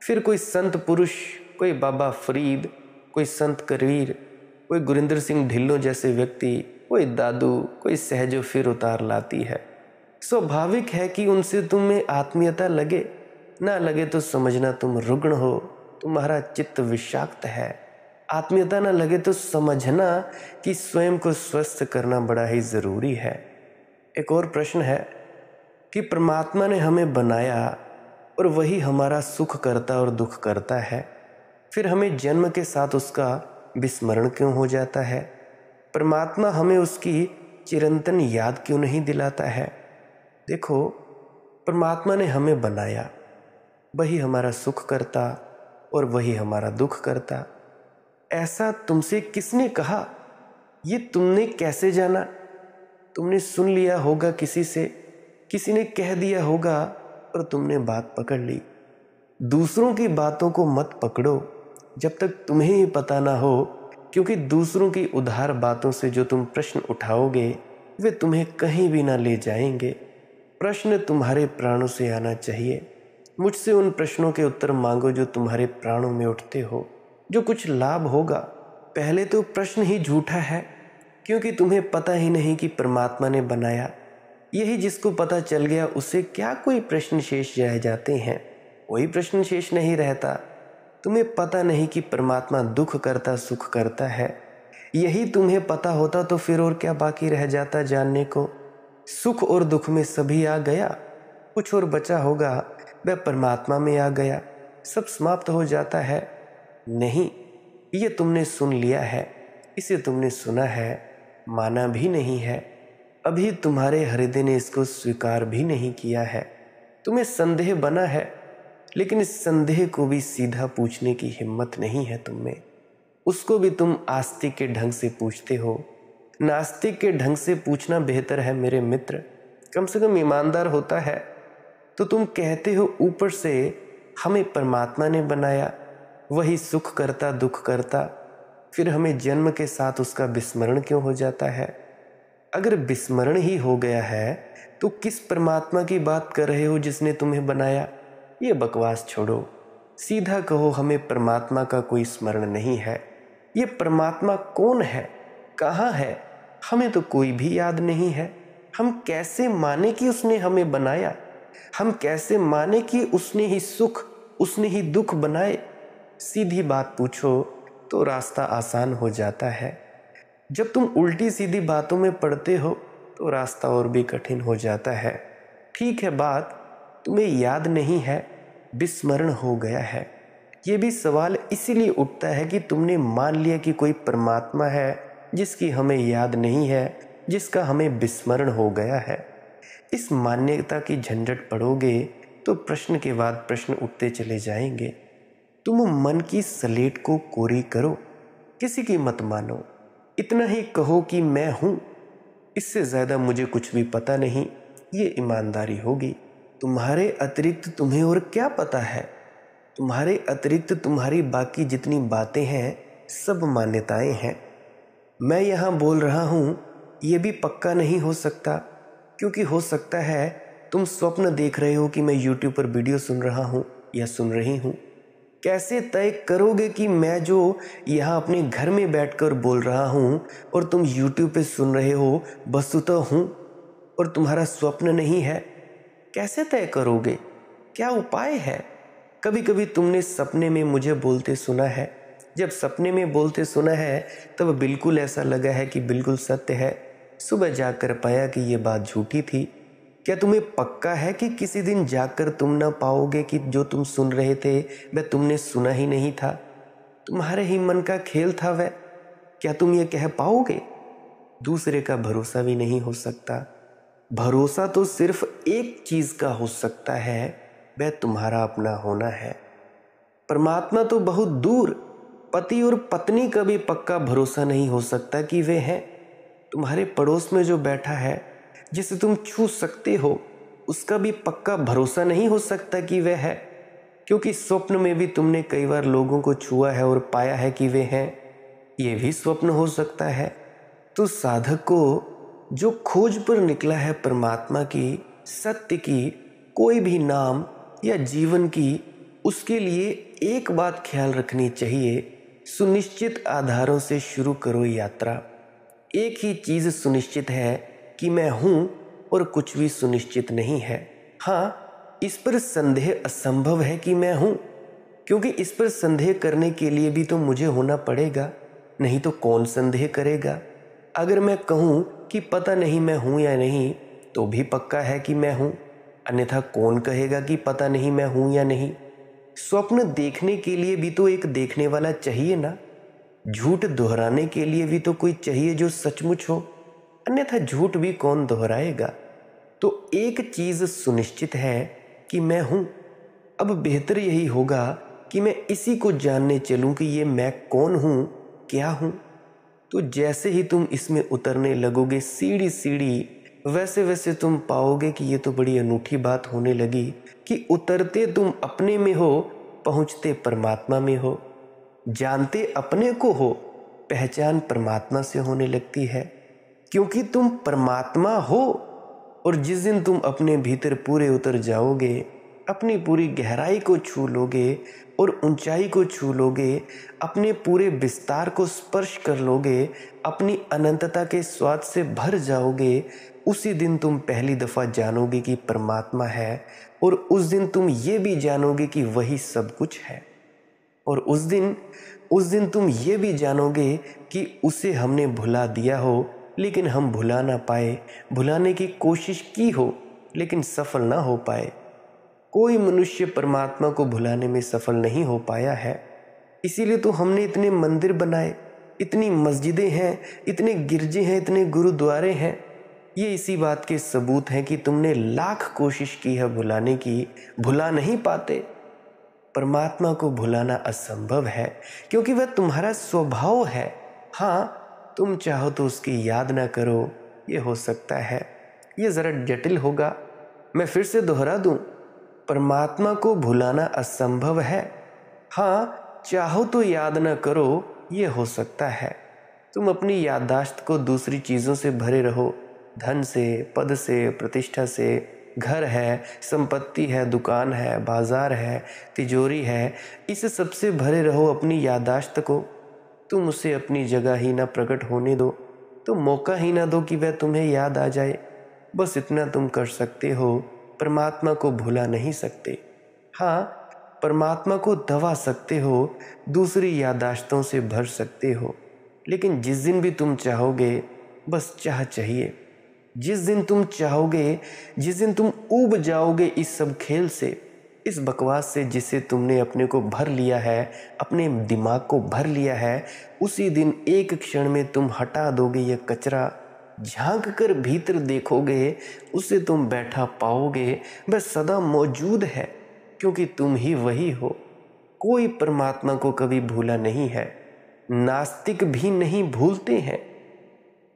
Speaker 1: फिर कोई संत पुरुष, कोई बाबा फरीद, कोई संत कबीर, कोई गुरिंदर सिंह ढिल्लों जैसे व्यक्ति, कोई दादू, कोई सहजो फिर उतार लाती है। स्वाभाविक है कि उनसे तुम्हें आत्मीयता लगे, ना लगे तो समझना तुम रुग्ण हो, तुम्हारा चित्त विषाक्त है। आत्मीयता ना लगे तो समझना कि स्वयं को स्वस्थ करना बड़ा ही ज़रूरी है। एक और प्रश्न है कि परमात्मा ने हमें बनाया और वही हमारा सुख करता और दुख करता है, फिर हमें जन्म के साथ उसका विस्मरण क्यों हो जाता है? परमात्मा हमें उसकी चिरंतन याद क्यों नहीं दिलाता है? देखो, परमात्मा ने हमें बनाया, वही हमारा सुख करता और वही हमारा दुख करता। ऐसा तुमसे किसने कहा? ये तुमने कैसे जाना? तुमने सुन लिया होगा किसी से, किसी ने कह दिया होगा और तुमने बात पकड़ ली। दूसरों की बातों को मत पकड़ो जब तक तुम्हें ही पता ना हो, क्योंकि दूसरों की उधार बातों से जो तुम प्रश्न उठाओगे, वे तुम्हें कहीं भी ना ले जाएंगे। प्रश्न तुम्हारे प्राणों से आना चाहिए। मुझसे उन प्रश्नों के उत्तर मांगो जो तुम्हारे प्राणों में उठते हो। जो कुछ लाभ होगा, पहले तो प्रश्न ही झूठा है, क्योंकि तुम्हें पता ही नहीं कि परमात्मा ने बनाया। यही जिसको पता चल गया उसे क्या कोई प्रश्न शेष रह जाते हैं? कोई प्रश्न शेष नहीं रहता। तुम्हें पता नहीं कि परमात्मा दुख करता सुख करता है। यही तुम्हें पता होता तो फिर और क्या बाकी रह जाता जानने को? सुख और दुख में सभी आ गया, कुछ और बचा होगा वह परमात्मा में आ गया, सब समाप्त हो जाता है। नहीं, ये तुमने सुन लिया है, इसे तुमने सुना है, माना भी नहीं है। अभी तुम्हारे हृदय ने इसको स्वीकार भी नहीं किया है। तुम्हें संदेह बना है, लेकिन इस संदेह को भी सीधा पूछने की हिम्मत नहीं है तुम में। उसको भी तुम आस्तिक के ढंग से पूछते हो। नास्तिक के ढंग से पूछना बेहतर है मेरे मित्र, कम से कम ईमानदार होता है। तो तुम कहते हो ऊपर से हमें परमात्मा ने बनाया, वही सुख करता दुख करता, फिर हमें जन्म के साथ उसका विस्मरण क्यों हो जाता है? अगर विस्मरण ही हो गया है तो किस परमात्मा की बात कर रहे हो जिसने तुम्हें बनाया? ये बकवास छोड़ो, सीधा कहो हमें परमात्मा का कोई स्मरण नहीं है। ये परमात्मा कौन है, कहाँ है, हमें तो कोई भी याद नहीं है। हम कैसे माने कि उसने हमें बनाया? हम कैसे माने कि उसने ही सुख उसने ही दुख बनाए? सीधी बात पूछो तो रास्ता आसान हो जाता है। जब तुम उल्टी सीधी बातों में पड़ते हो तो रास्ता और भी कठिन हो जाता है। ठीक है, बात तुम्हें याद नहीं है, विस्मरण हो गया है। ये भी सवाल इसीलिए उठता है कि तुमने मान लिया कि कोई परमात्मा है जिसकी हमें याद नहीं है, जिसका हमें विस्मरण हो गया है। इस मान्यता की झंझट पड़ोगे तो प्रश्न के बाद प्रश्न उठते चले जाएंगे। तुम मन की स्लेट को कोरी करो, किसी की मत मानो। इतना ही कहो कि मैं हूं, इससे ज़्यादा मुझे कुछ भी पता नहीं, ये ईमानदारी होगी। तुम्हारे अतिरिक्त तुम्हें और क्या पता है? तुम्हारे अतिरिक्त तुम्हारी बाकी जितनी बातें हैं सब मान्यताएं हैं। मैं यहाँ बोल रहा हूँ ये भी पक्का नहीं हो सकता, क्योंकि हो सकता है तुम स्वप्न देख रहे हो कि मैं YouTube पर वीडियो सुन रहा हूँ या सुन रही हूँ। कैसे तय करोगे कि मैं जो यहाँ अपने घर में बैठकर बोल रहा हूँ और तुम YouTube पे सुन रहे हो वस्तुतः हूँ और तुम्हारा स्वप्न नहीं है? कैसे तय करोगे? क्या उपाय है? कभी कभी तुमने सपने में मुझे बोलते सुना है। जब सपने में बोलते सुना है तब बिल्कुल ऐसा लगा है कि बिल्कुल सत्य है। सुबह जाकर पाया कि ये बात झूठी थी। क्या तुम्हें पक्का है कि किसी दिन जाकर तुम ना पाओगे कि जो तुम सुन रहे थे वह तुमने सुना ही नहीं था? तुम्हारे ही मन का खेल था वह। क्या तुम ये कह पाओगे? दूसरे का भरोसा भी नहीं हो सकता। भरोसा तो सिर्फ एक चीज का हो सकता है, वह तुम्हारा अपना होना है। परमात्मा तो बहुत दूर, पति और पत्नी का भी पक्का भरोसा नहीं हो सकता कि वे हैं। तुम्हारे पड़ोस में जो बैठा है, जिसे तुम छू सकते हो, उसका भी पक्का भरोसा नहीं हो सकता कि वह है, क्योंकि स्वप्न में भी तुमने कई बार लोगों को छुआ है और पाया है कि वे हैं। ये भी स्वप्न हो सकता है। तो साधक को जो खोज पर निकला है परमात्मा की, सत्य की, कोई भी नाम या जीवन की, उसके लिए एक बात ख्याल रखनी चाहिए, सुनिश्चित आधारों से शुरू करो यात्रा। एक ही चीज़ सुनिश्चित है कि मैं हूँ और कुछ भी सुनिश्चित नहीं है। हाँ, इस पर संदेह असंभव है कि मैं हूँ, क्योंकि इस पर संदेह करने के लिए भी तो मुझे होना पड़ेगा, नहीं तो कौन संदेह करेगा? अगर मैं कहूँ कि पता नहीं मैं हूँ या नहीं, तो भी पक्का है कि मैं हूँ, अन्यथा कौन कहेगा कि पता नहीं मैं हूँ या नहीं? स्वप्न देखने के लिए भी तो एक देखने वाला चाहिए ना। झूठ दोहराने के लिए भी तो कोई चाहिए जो सचमुच हो, अन्यथा झूठ भी कौन दोहराएगा? तो एक चीज सुनिश्चित है कि मैं हूं। अब बेहतर यही होगा कि मैं इसी को जानने चलूं कि ये मैं कौन हूं, क्या हूं। तो जैसे ही तुम इसमें उतरने लगोगे सीढ़ी सीढ़ी, वैसे वैसे तुम पाओगे कि ये तो बड़ी अनूठी बात होने लगी कि उतरते तुम अपने में हो, पहुंचते परमात्मा में हो। जानते अपने को हो, पहचान परमात्मा से होने लगती है, क्योंकि तुम परमात्मा हो। और जिस दिन तुम अपने भीतर पूरे उतर जाओगे, अपनी पूरी गहराई को छू लोगे और ऊंचाई को छू लोगे, अपने पूरे विस्तार को स्पर्श कर लोगे, अपनी अनंतता के स्वाद से भर जाओगे, उसी दिन तुम पहली दफ़ा जानोगे कि परमात्मा है, और उस दिन तुम ये भी जानोगे कि वही सब कुछ है। और उस दिन तुम ये भी जानोगे कि उसे हमने भुला दिया हो लेकिन हम भुला ना पाए, भुलाने की कोशिश की हो लेकिन सफल ना हो पाए। कोई मनुष्य परमात्मा को भुलाने में सफल नहीं हो पाया है। इसीलिए तो हमने इतने मंदिर बनाए, इतनी मस्जिदें हैं, इतने गिरजे हैं, इतने गुरुद्वारे हैं। ये इसी बात के सबूत हैं कि तुमने लाख कोशिश की है भुलाने की, भुला नहीं पाते। परमात्मा को भुलाना असंभव है क्योंकि वह तुम्हारा स्वभाव है। हाँ, तुम चाहो तो उसकी याद ना करो, ये हो सकता है। ये ज़रा जटिल होगा, मैं फिर से दोहरा दूं, परमात्मा को भुलाना असंभव है। हाँ, चाहो तो याद ना करो, ये हो सकता है। तुम अपनी याददाश्त को दूसरी चीज़ों से भरे रहो, धन से, पद से, प्रतिष्ठा से, घर है, संपत्ति है, दुकान है, बाजार है, तिजोरी है, इस सब से भरे रहो अपनी याददाश्त को। तुम उसे अपनी जगह ही ना प्रकट होने दो, तो मौका ही ना दो कि वह तुम्हें याद आ जाए। बस इतना तुम कर सकते हो, परमात्मा को भुला नहीं सकते। हाँ, परमात्मा को दबा सकते हो, दूसरी याददाश्तों से भर सकते हो, लेकिन जिस दिन भी तुम चाहोगे, बस चाह चाहिए। जिस दिन तुम चाहोगे, जिस दिन तुम ऊब जाओगे इस सब खेल से, इस बकवास से जिसे तुमने अपने को भर लिया है, अपने दिमाग को भर लिया है, उसी दिन एक क्षण में तुम हटा दोगे यह कचरा। झांक कर भीतर देखोगे, उसे तुम बैठा पाओगे, वह सदा मौजूद है क्योंकि तुम ही वही हो। कोई परमात्मा को कभी भूला नहीं है, नास्तिक भी नहीं भूलते हैं।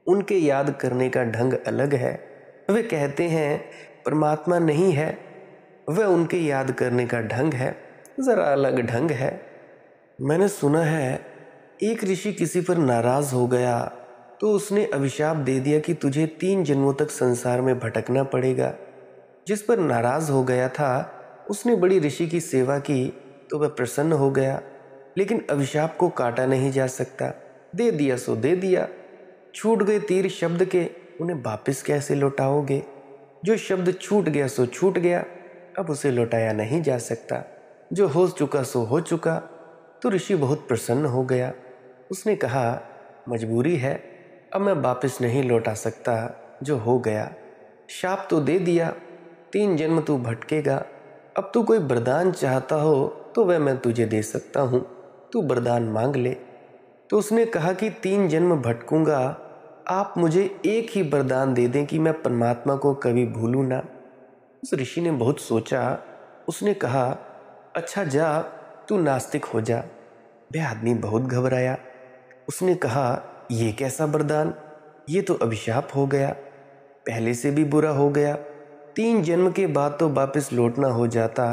Speaker 1: उनके याद करने का ढंग अलग है। वे कहते हैं परमात्मा नहीं है, वह उनके याद करने का ढंग है, ज़रा अलग ढंग है। मैंने सुना है एक ऋषि किसी पर नाराज़ हो गया तो उसने अभिशाप दे दिया कि तुझे 3 जन्मों तक संसार में भटकना पड़ेगा। जिस पर नाराज़ हो गया था उसने बड़ी ऋषि की सेवा की तो वह प्रसन्न हो गया, लेकिन अभिशाप को काटा नहीं जा सकता। दे दिया सो दे दिया। छूट गए तीर शब्द के, उन्हें वापस कैसे लौटाओगे? जो शब्द छूट गया सो छूट गया, अब उसे लौटाया नहीं जा सकता। जो हो चुका सो हो चुका। तो ऋषि बहुत प्रसन्न हो गया। उसने कहा मजबूरी है, अब मैं वापस नहीं लौटा सकता जो हो गया। शाप तो दे दिया, 3 जन्म तू भटकेगा। अब तू कोई वरदान चाहता हो तो वह मैं तुझे दे सकता हूँ, तू वरदान मांग ले। तो उसने कहा कि 3 जन्म भटकूंगा, आप मुझे एक ही वरदान दे दें कि मैं परमात्मा को कभी भूलूं ना। उस ऋषि ने बहुत सोचा। उसने कहा अच्छा जा, तू नास्तिक हो जा। वह आदमी बहुत घबराया। उसने कहा ये कैसा वरदान, ये तो अभिशाप हो गया, पहले से भी बुरा हो गया। 3 जन्म के बाद तो वापस लौटना हो जाता,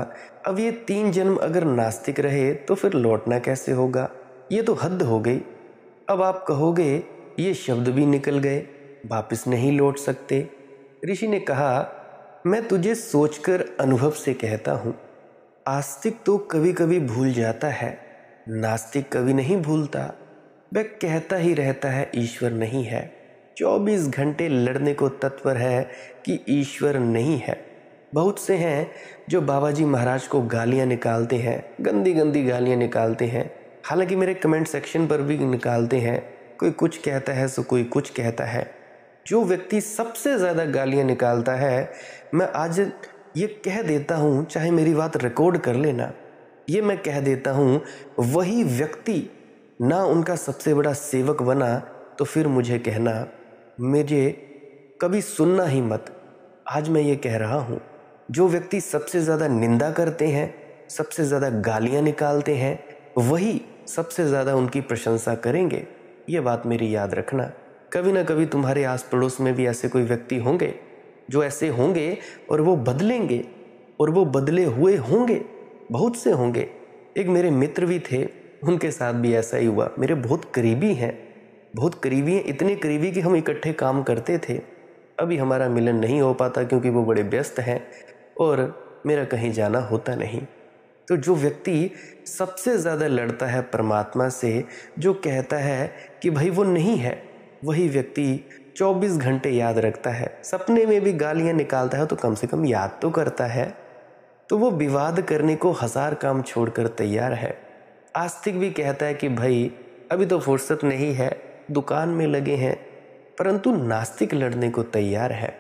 Speaker 1: अब ये 3 जन्म अगर नास्तिक रहे तो फिर लौटना कैसे होगा? ये तो हद हो गई। अब आप कहोगे ये शब्द भी निकल गए, वापस नहीं लौट सकते। ऋषि ने कहा मैं तुझे सोचकर अनुभव से कहता हूँ, आस्तिक तो कभी कभी भूल जाता है, नास्तिक कभी नहीं भूलता। वह कहता ही रहता है ईश्वर नहीं है, 24 घंटे लड़ने को तत्पर है कि ईश्वर नहीं है। बहुत से हैं जो बाबा जी महाराज को गालियाँ निकालते हैं, गंदी गंदी गालियाँ निकालते हैं। हालांकि मेरे कमेंट सेक्शन पर भी निकालते हैं, कोई कुछ कहता है सो कोई कुछ कहता है। जो व्यक्ति सबसे ज़्यादा गालियाँ निकालता है, मैं आज ये कह देता हूँ, चाहे मेरी बात रिकॉर्ड कर लेना, ये मैं कह देता हूँ, वही व्यक्ति ना उनका सबसे बड़ा सेवक बना तो फिर मुझे कहना, मुझे कभी सुनना ही मत। आज मैं ये कह रहा हूँ, जो व्यक्ति सबसे ज़्यादा निंदा करते हैं, सबसे ज़्यादा गालियाँ निकालते हैं, वही सबसे ज़्यादा उनकी प्रशंसा करेंगे। ये बात मेरी याद रखना। कभी ना कभी तुम्हारे आस पड़ोस में भी ऐसे कोई व्यक्ति होंगे जो ऐसे होंगे और वो बदलेंगे, और वो बदले हुए होंगे, बहुत से होंगे। एक मेरे मित्र भी थे, उनके साथ भी ऐसा ही हुआ। मेरे बहुत करीबी हैं, बहुत करीबी हैं, इतने करीबी कि हम इकट्ठे काम करते थे। अभी हमारा मिलन नहीं हो पाता क्योंकि वो बड़े व्यस्त हैं और मेरा कहीं जाना होता नहीं। तो जो व्यक्ति सबसे ज़्यादा लड़ता है परमात्मा से, जो कहता है कि भाई वो नहीं है, वही व्यक्ति 24 घंटे याद रखता है। सपने में भी गालियाँ निकालता है तो कम से कम याद तो करता है। तो वो विवाद करने को 1000 काम छोड़कर तैयार है। आस्तिक भी कहता है कि भाई अभी तो फुर्सत नहीं है, दुकान में लगे हैं, परंतु नास्तिक लड़ने को तैयार है।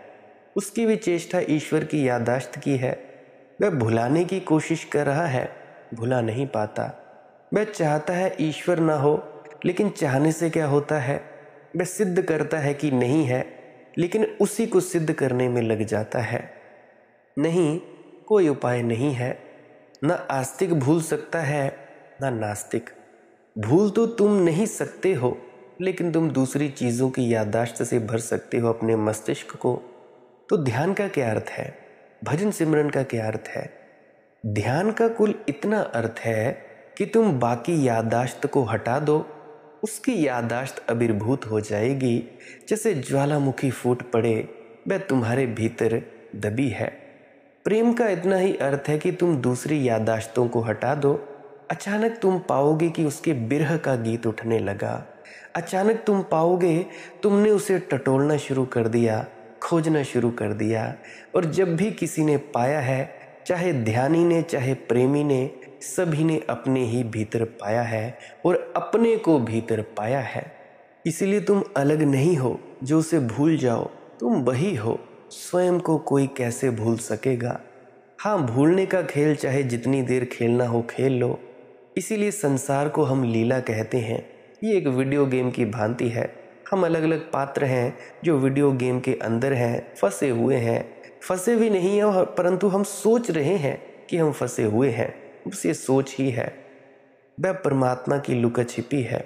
Speaker 1: उसकी भी चेष्टा ईश्वर की याददाश्त की है। वह भुलाने की कोशिश कर रहा है, भुला नहीं पाता। वह चाहता है ईश्वर ना हो, लेकिन चाहने से क्या होता है, वह सिद्ध करता है कि नहीं है, लेकिन उसी को सिद्ध करने में लग जाता है। नहीं, कोई उपाय नहीं है। न आस्तिक भूल सकता है, न नास्तिक। भूल तो तुम नहीं सकते हो, लेकिन तुम दूसरी चीज़ों की याददाश्त से भर सकते हो अपने मस्तिष्क को। तो ध्यान का क्या अर्थ है, भजन सिमरन का क्या अर्थ है? ध्यान का कुल इतना अर्थ है कि तुम बाकी याददाश्त को हटा दो, उसकी याददाश्त आविर्भूत हो जाएगी। जैसे ज्वालामुखी फूट पड़े, वह तुम्हारे भीतर दबी है। प्रेम का इतना ही अर्थ है कि तुम दूसरी याददाश्तों को हटा दो। अचानक तुम पाओगे कि उसके बिरह का गीत उठने लगा। अचानक तुम पाओगे तुमने उसे टटोलना शुरू कर दिया, खोजना शुरू कर दिया। और जब भी किसी ने पाया है, चाहे ध्यानी ने चाहे प्रेमी ने, सभी ने अपने ही भीतर पाया है और अपने को भीतर पाया है। इसलिए तुम अलग नहीं हो जो उसे भूल जाओ, तुम वही हो। स्वयं को कोई कैसे भूल सकेगा? हाँ, भूलने का खेल चाहे जितनी देर खेलना हो खेल लो। इसीलिए संसार को हम लीला कहते हैं। ये एक वीडियो गेम की भांति है। हम अलग अलग पात्र हैं जो वीडियो गेम के अंदर हैं, फंसे हुए हैं। फंसे भी नहीं हैं, परंतु हम सोच रहे हैं कि हम फंसे हुए हैं। बस ये सोच ही है। वह परमात्मा की लुका छिपी है।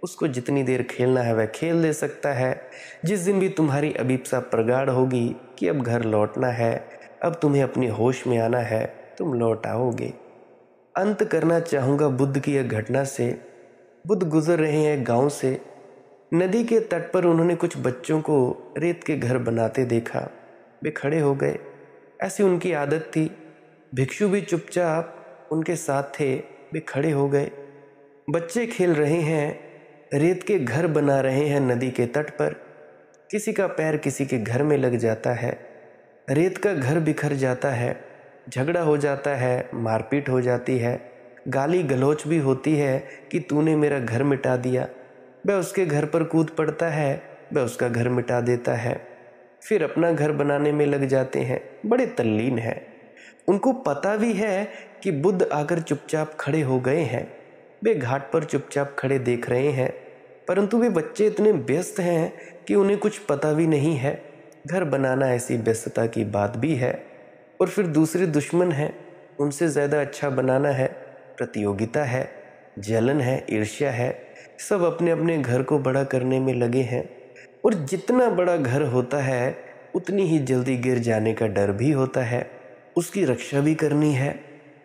Speaker 1: उसको जितनी देर खेलना है वह खेल दे सकता है। जिस दिन भी तुम्हारी अभीप्सा प्रगाढ़ होगी कि अब घर लौटना है, अब तुम्हें अपने होश में आना है, तुम लौट आओगे। अंत करना चाहूँगा बुद्ध की एक घटना से। बुद्ध गुजर रहे हैं गांव से। नदी के तट पर उन्होंने कुछ बच्चों को रेत के घर बनाते देखा। वे खड़े हो गए, ऐसी उनकी आदत थी। भिक्षु भी चुपचाप उनके साथ थे, वे खड़े हो गए। बच्चे खेल रहे हैं, रेत के घर बना रहे हैं नदी के तट पर। किसी का पैर किसी के घर में लग जाता है, रेत का घर बिखर जाता है, झगड़ा हो जाता है, मारपीट हो जाती है, गाली गलौच भी होती है कि तूने मेरा घर मिटा दिया। वह उसके घर पर कूद पड़ता है, वह उसका घर मिटा देता है, फिर अपना घर बनाने में लग जाते हैं। बड़े तल्लीन हैं। उनको पता भी है कि बुद्ध आकर चुपचाप खड़े हो गए हैं। वे घाट पर चुपचाप खड़े देख रहे हैं, परंतु वे बच्चे इतने व्यस्त हैं कि उन्हें कुछ पता भी नहीं है। घर बनाना ऐसी व्यस्तता की बात भी है। और फिर दूसरे दुश्मन हैं, उनसे ज़्यादा अच्छा बनाना है, प्रतियोगिता है, जलन है, ईर्ष्या है। सब अपने अपने घर को बड़ा करने में लगे हैं। और जितना बड़ा घर होता है, उतनी ही जल्दी गिर जाने का डर भी होता है। उसकी रक्षा भी करनी है।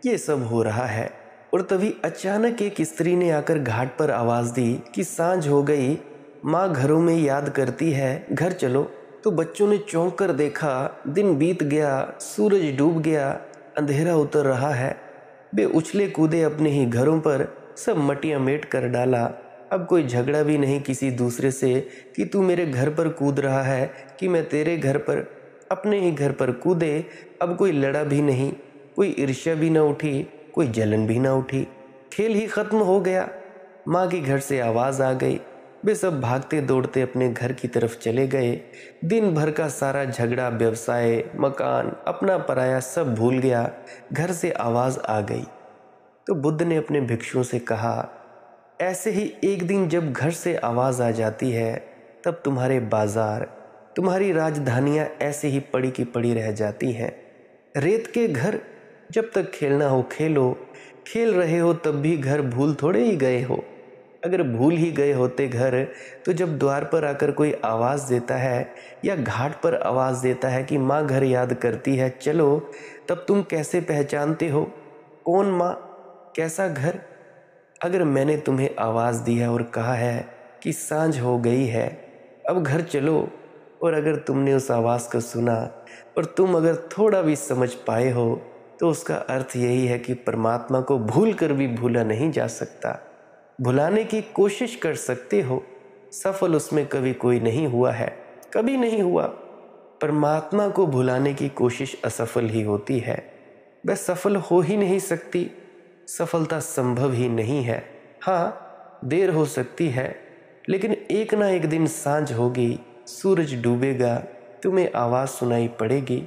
Speaker 1: ये सब हो रहा है। और तभी अचानक एक स्त्री ने आकर घाट पर आवाज़ दी कि सांझ हो गई, माँ घरों में याद करती है, घर चलो। तो बच्चों ने चौंक कर देखा, दिन बीत गया, सूरज डूब गया, अंधेरा उतर रहा है। वे उछले कूदे अपने ही घरों पर, सब मटिया मेट कर डाला। अब कोई झगड़ा भी नहीं किसी दूसरे से कि तू मेरे घर पर कूद रहा है कि मैं तेरे घर पर। अपने ही घर पर कूदे। अब कोई लड़ा भी नहीं, कोई ईर्ष्या भी ना उठी, कोई जलन भी ना उठी। खेल ही खत्म हो गया। माँ की घर से आवाज़ आ गई। वे सब भागते दौड़ते अपने घर की तरफ चले गए। दिन भर का सारा झगड़ा, व्यवसाय, मकान, अपना पराया सब भूल गया। घर से आवाज़ आ गई। तो बुद्ध ने अपने भिक्षुओं से कहा, ऐसे ही एक दिन जब घर से आवाज़ आ जाती है, तब तुम्हारे बाजार, तुम्हारी राजधानियाँ ऐसे ही पड़ी की पड़ी रह जाती हैं। रेत के घर, जब तक खेलना हो खेलो, खेल रहे हो तब भी घर भूल थोड़े ही गए हो। अगर भूल ही गए होते घर, तो जब द्वार पर आकर कोई आवाज़ देता है या घाट पर आवाज़ देता है कि माँ घर याद करती है चलो, तब तुम कैसे पहचानते हो कौन माँ, कैसा घर? अगर मैंने तुम्हें आवाज़ दी है और कहा है कि सांझ हो गई है, अब घर चलो, और अगर तुमने उस आवाज़ को सुना और तुम अगर थोड़ा भी समझ पाए हो, तो उसका अर्थ यही है कि परमात्मा को भूल कर भी भूला नहीं जा सकता। भुलाने की कोशिश कर सकते हो, सफल उसमें कभी कोई नहीं हुआ है, कभी नहीं हुआ। परमात्मा को भुलाने की कोशिश असफल ही होती है, वह सफल हो ही नहीं सकती। सफलता संभव ही नहीं है। हाँ, देर हो सकती है, लेकिन एक ना एक दिन सांझ होगी, सूरज डूबेगा, तुम्हें आवाज़ सुनाई पड़ेगी।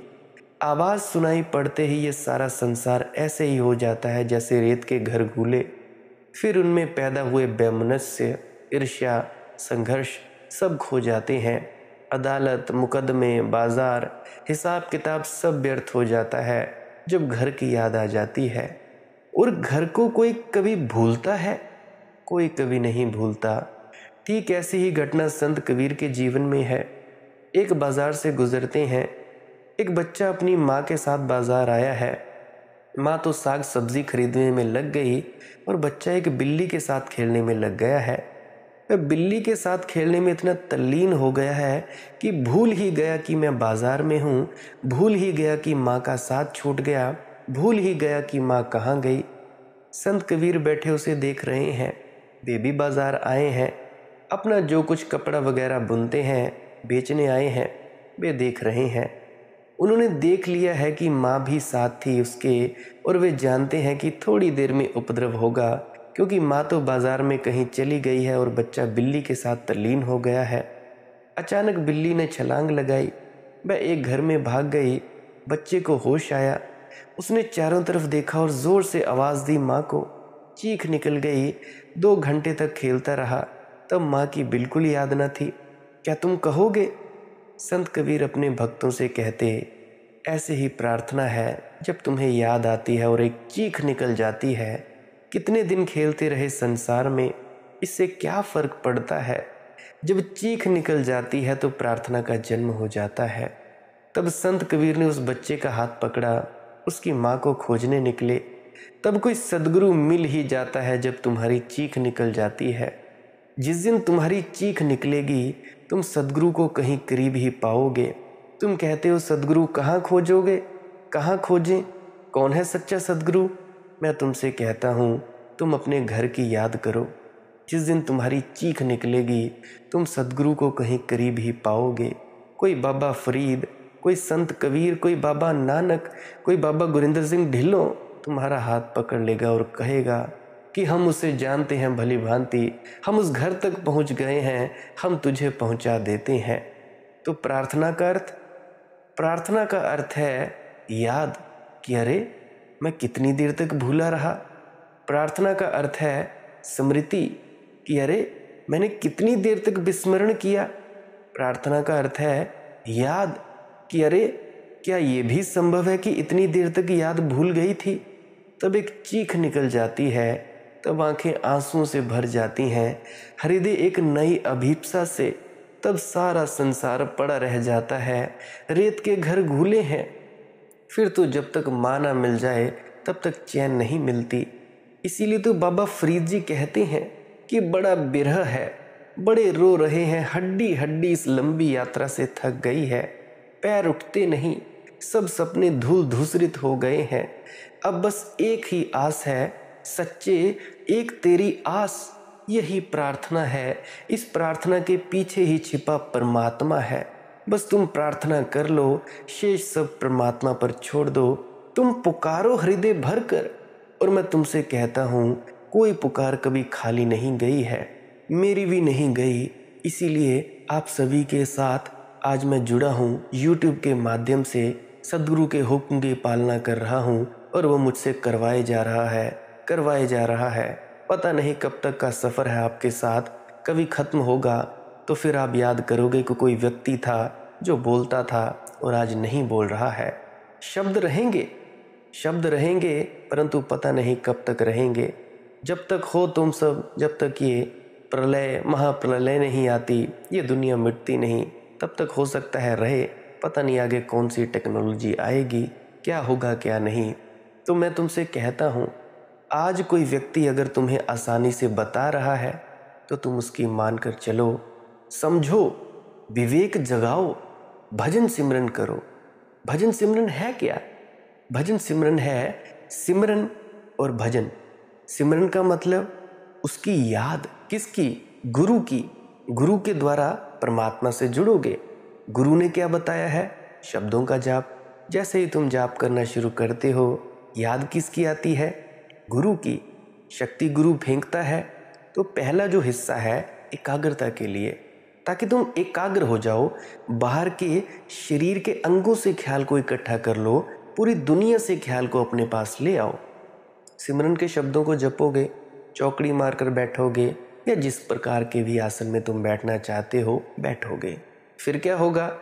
Speaker 1: आवाज़ सुनाई पड़ते ही ये सारा संसार ऐसे ही हो जाता है जैसे रेत के घर घूले। फिर उनमें पैदा हुए वैमनस्य, ईर्ष्या, संघर्ष सब खो जाते हैं। अदालत, मुकदमे, बाजार, हिसाब किताब सब व्यर्थ हो जाता है जब घर की याद आ जाती है। और घर को कोई कभी भूलता है? कोई कभी नहीं भूलता। ठीक ऐसी ही घटना संत कबीर के जीवन में है। एक बाजार से गुजरते हैं, एक बच्चा अपनी माँ के साथ बाजार आया है। माँ तो साग सब्जी खरीदने में लग गई और बच्चा एक बिल्ली के साथ खेलने में लग गया है। वह बिल्ली के साथ खेलने में इतना तल्लीन हो गया है कि भूल ही गया कि मैं बाजार में हूँ, भूल ही गया कि माँ का साथ छूट गया, भूल ही गया कि माँ कहाँ गई। संत कबीर बैठे उसे देख रहे हैं। वे भी बाजार आए हैं, अपना जो कुछ कपड़ा वगैरह बुनते हैं, बेचने आए हैं, वे देख रहे हैं। उन्होंने देख लिया है कि माँ भी साथ थी उसके, और वे जानते हैं कि थोड़ी देर में उपद्रव होगा, क्योंकि माँ तो बाजार में कहीं चली गई है और बच्चा बिल्ली के साथ तल्लीन हो गया है। अचानक बिल्ली ने छलांग लगाई, वह एक घर में भाग गई। बच्चे को होश आया, उसने चारों तरफ देखा और जोर से आवाज़ दी माँ को। चीख निकल गई। 2 घंटे तक खेलता रहा, तब माँ की बिल्कुल याद न थी। क्या तुम कहोगे? संत कबीर अपने भक्तों से कहते, ऐसे ही प्रार्थना है, जब तुम्हें याद आती है और एक चीख निकल जाती है। कितने दिन खेलते रहे संसार में, इससे क्या फ़र्क पड़ता है? जब चीख निकल जाती है तो प्रार्थना का जन्म हो जाता है। तब संत कबीर ने उस बच्चे का हाथ पकड़ा, उसकी माँ को खोजने निकले। तब कोई सद्गुरु मिल ही जाता है जब तुम्हारी चीख निकल जाती है। जिस दिन तुम्हारी चीख निकलेगी, तुम सद्गुरु को कहीं करीब ही पाओगे। तुम कहते हो सद्गुरु कहाँ खोजोगे, कहाँ खोजें, कौन है सच्चा सद्गुरु? मैं तुमसे कहता हूँ, तुम अपने घर की याद करो। जिस दिन तुम्हारी चीख निकलेगी, तुम सद्गुरु को कहीं करीब ही पाओगे। कोई बाबा फरीद, कोई संत कबीर, कोई बाबा नानक, कोई बाबा गुरिंदर सिंह ढिल्लों तुम्हारा हाथ पकड़ लेगा और कहेगा कि हम उसे जानते हैं भली भांति, हम उस घर तक पहुंच गए हैं, हम तुझे पहुंचा देते हैं। तो प्रार्थना का अर्थ? प्रार्थना का अर्थ है याद, कि अरे मैं कितनी देर तक भूला रहा। प्रार्थना का अर्थ है स्मृति, कि अरे मैंने कितनी देर तक विस्मरण किया। प्रार्थना का अर्थ है याद, कि अरे क्या ये भी संभव है कि इतनी देर तक याद भूल गई थी। तब एक चीख निकल जाती है, तब आंखें आंसुओं से भर जाती हैं, हृदय एक नई अभीप्सा से। तब सारा संसार पड़ा रह जाता है, रेत के घर घूले हैं। फिर तो जब तक माँ ना मिल जाए तब तक चैन नहीं मिलती। इसीलिए तो बाबा फरीद जी कहते हैं कि बड़ा बिरह है, बड़े रो रहे हैं, हड्डी हड्डी इस लंबी यात्रा से थक गई है, पैर उठते नहीं, सब सपने धूल धूसरित हो गए हैं। अब बस एक ही आस है सच्चे, एक तेरी आस। यही प्रार्थना है, इस प्रार्थना के पीछे ही छिपा परमात्मा है। बस तुम प्रार्थना कर लो, शेष सब परमात्मा पर छोड़ दो। तुम पुकारो हृदय भर कर, और मैं तुमसे कहता हूँ कोई पुकार कभी खाली नहीं गई है, मेरी भी नहीं गई। इसीलिए आप सभी के साथ आज मैं जुड़ा हूँ, YouTube के माध्यम से सद्गुरु के हुक्म की पालना कर रहा हूँ, और वो मुझसे करवाए जा रहा है। पता नहीं कब तक का सफ़र है आपके साथ, कभी ख़त्म होगा तो फिर आप याद करोगे कि कोई व्यक्ति था जो बोलता था और आज नहीं बोल रहा है। शब्द रहेंगे, परंतु पता नहीं कब तक रहेंगे। जब तक हो तुम सब, जब तक ये प्रलय महाप्रलय नहीं आती, ये दुनिया मिटती नहीं, तब तक हो सकता है रहे। पता नहीं आगे कौन सी टेक्नोलॉजी आएगी, क्या होगा क्या नहीं। तो मैं तुमसे कहता हूँ, आज कोई व्यक्ति अगर तुम्हें आसानी से बता रहा है तो तुम उसकी मानकर चलो, समझो, विवेक जगाओ, भजन सिमरन करो। भजन सिमरन है क्या? भजन सिमरन है सिमरन और भजन। सिमरन का मतलब उसकी याद, किसकी? गुरु की। गुरु के द्वारा परमात्मा से जुड़ोगे। गुरु ने क्या बताया है? शब्दों का जाप। जैसे ही तुम जाप करना शुरू करते हो, याद किसकी आती है? गुरु की। शक्ति गुरु फेंकता है। तो पहला जो हिस्सा है एकाग्रता के लिए, ताकि तुम एकाग्र हो जाओ, बाहर के शरीर के अंगों से ख्याल को इकट्ठा कर लो, पूरी दुनिया से ख्याल को अपने पास ले आओ। सिमरन के शब्दों को जपोगे, चौकड़ी मारकर बैठोगे या जिस प्रकार के भी आसन में तुम बैठना चाहते हो बैठोगे। फिर क्या होगा?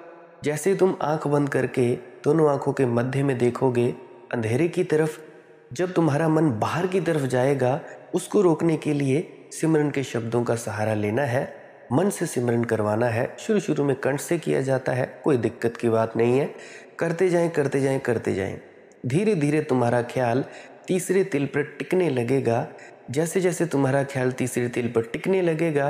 Speaker 1: जैसे तुम आंख बंद करके दोनों आंखों के मध्य में देखोगे अंधेरे की तरफ, जब तुम्हारा मन बाहर की तरफ जाएगा, उसको रोकने के लिए सिमरन के शब्दों का सहारा लेना है। मन से सिमरन करवाना है। शुरू शुरू में कंठ से किया जाता है, कोई दिक्कत की बात नहीं है। करते जाएं करते जाएं करते जाएं। धीरे धीरे तुम्हारा ख्याल तीसरे तिल पर टिकने लगेगा। जैसे जैसे तुम्हारा ख्याल तीसरे तिल पर टिकने लगेगा,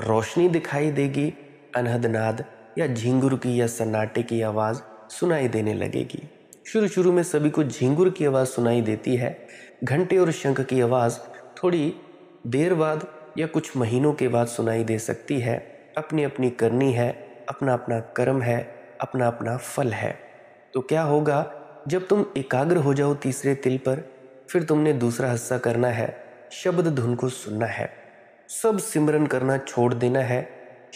Speaker 1: रोशनी दिखाई देगी, अनहद नाद या झिंगुर की या सन्नाटे की आवाज़ सुनाई देने लगेगी। शुरू शुरू में सभी को झिंगुर की आवाज़ सुनाई देती है। घंटे और शंख की आवाज़ थोड़ी देर बाद या कुछ महीनों के बाद सुनाई दे सकती है। अपनी अपनी करनी है, अपना अपना कर्म है, अपना अपना फल है। तो क्या होगा? जब तुम एकाग्र हो जाओ तीसरे तिल पर, फिर तुमने दूसरा हिस्सा करना है, शब्द धुन को सुनना है। सब सिमरन करना छोड़ देना है,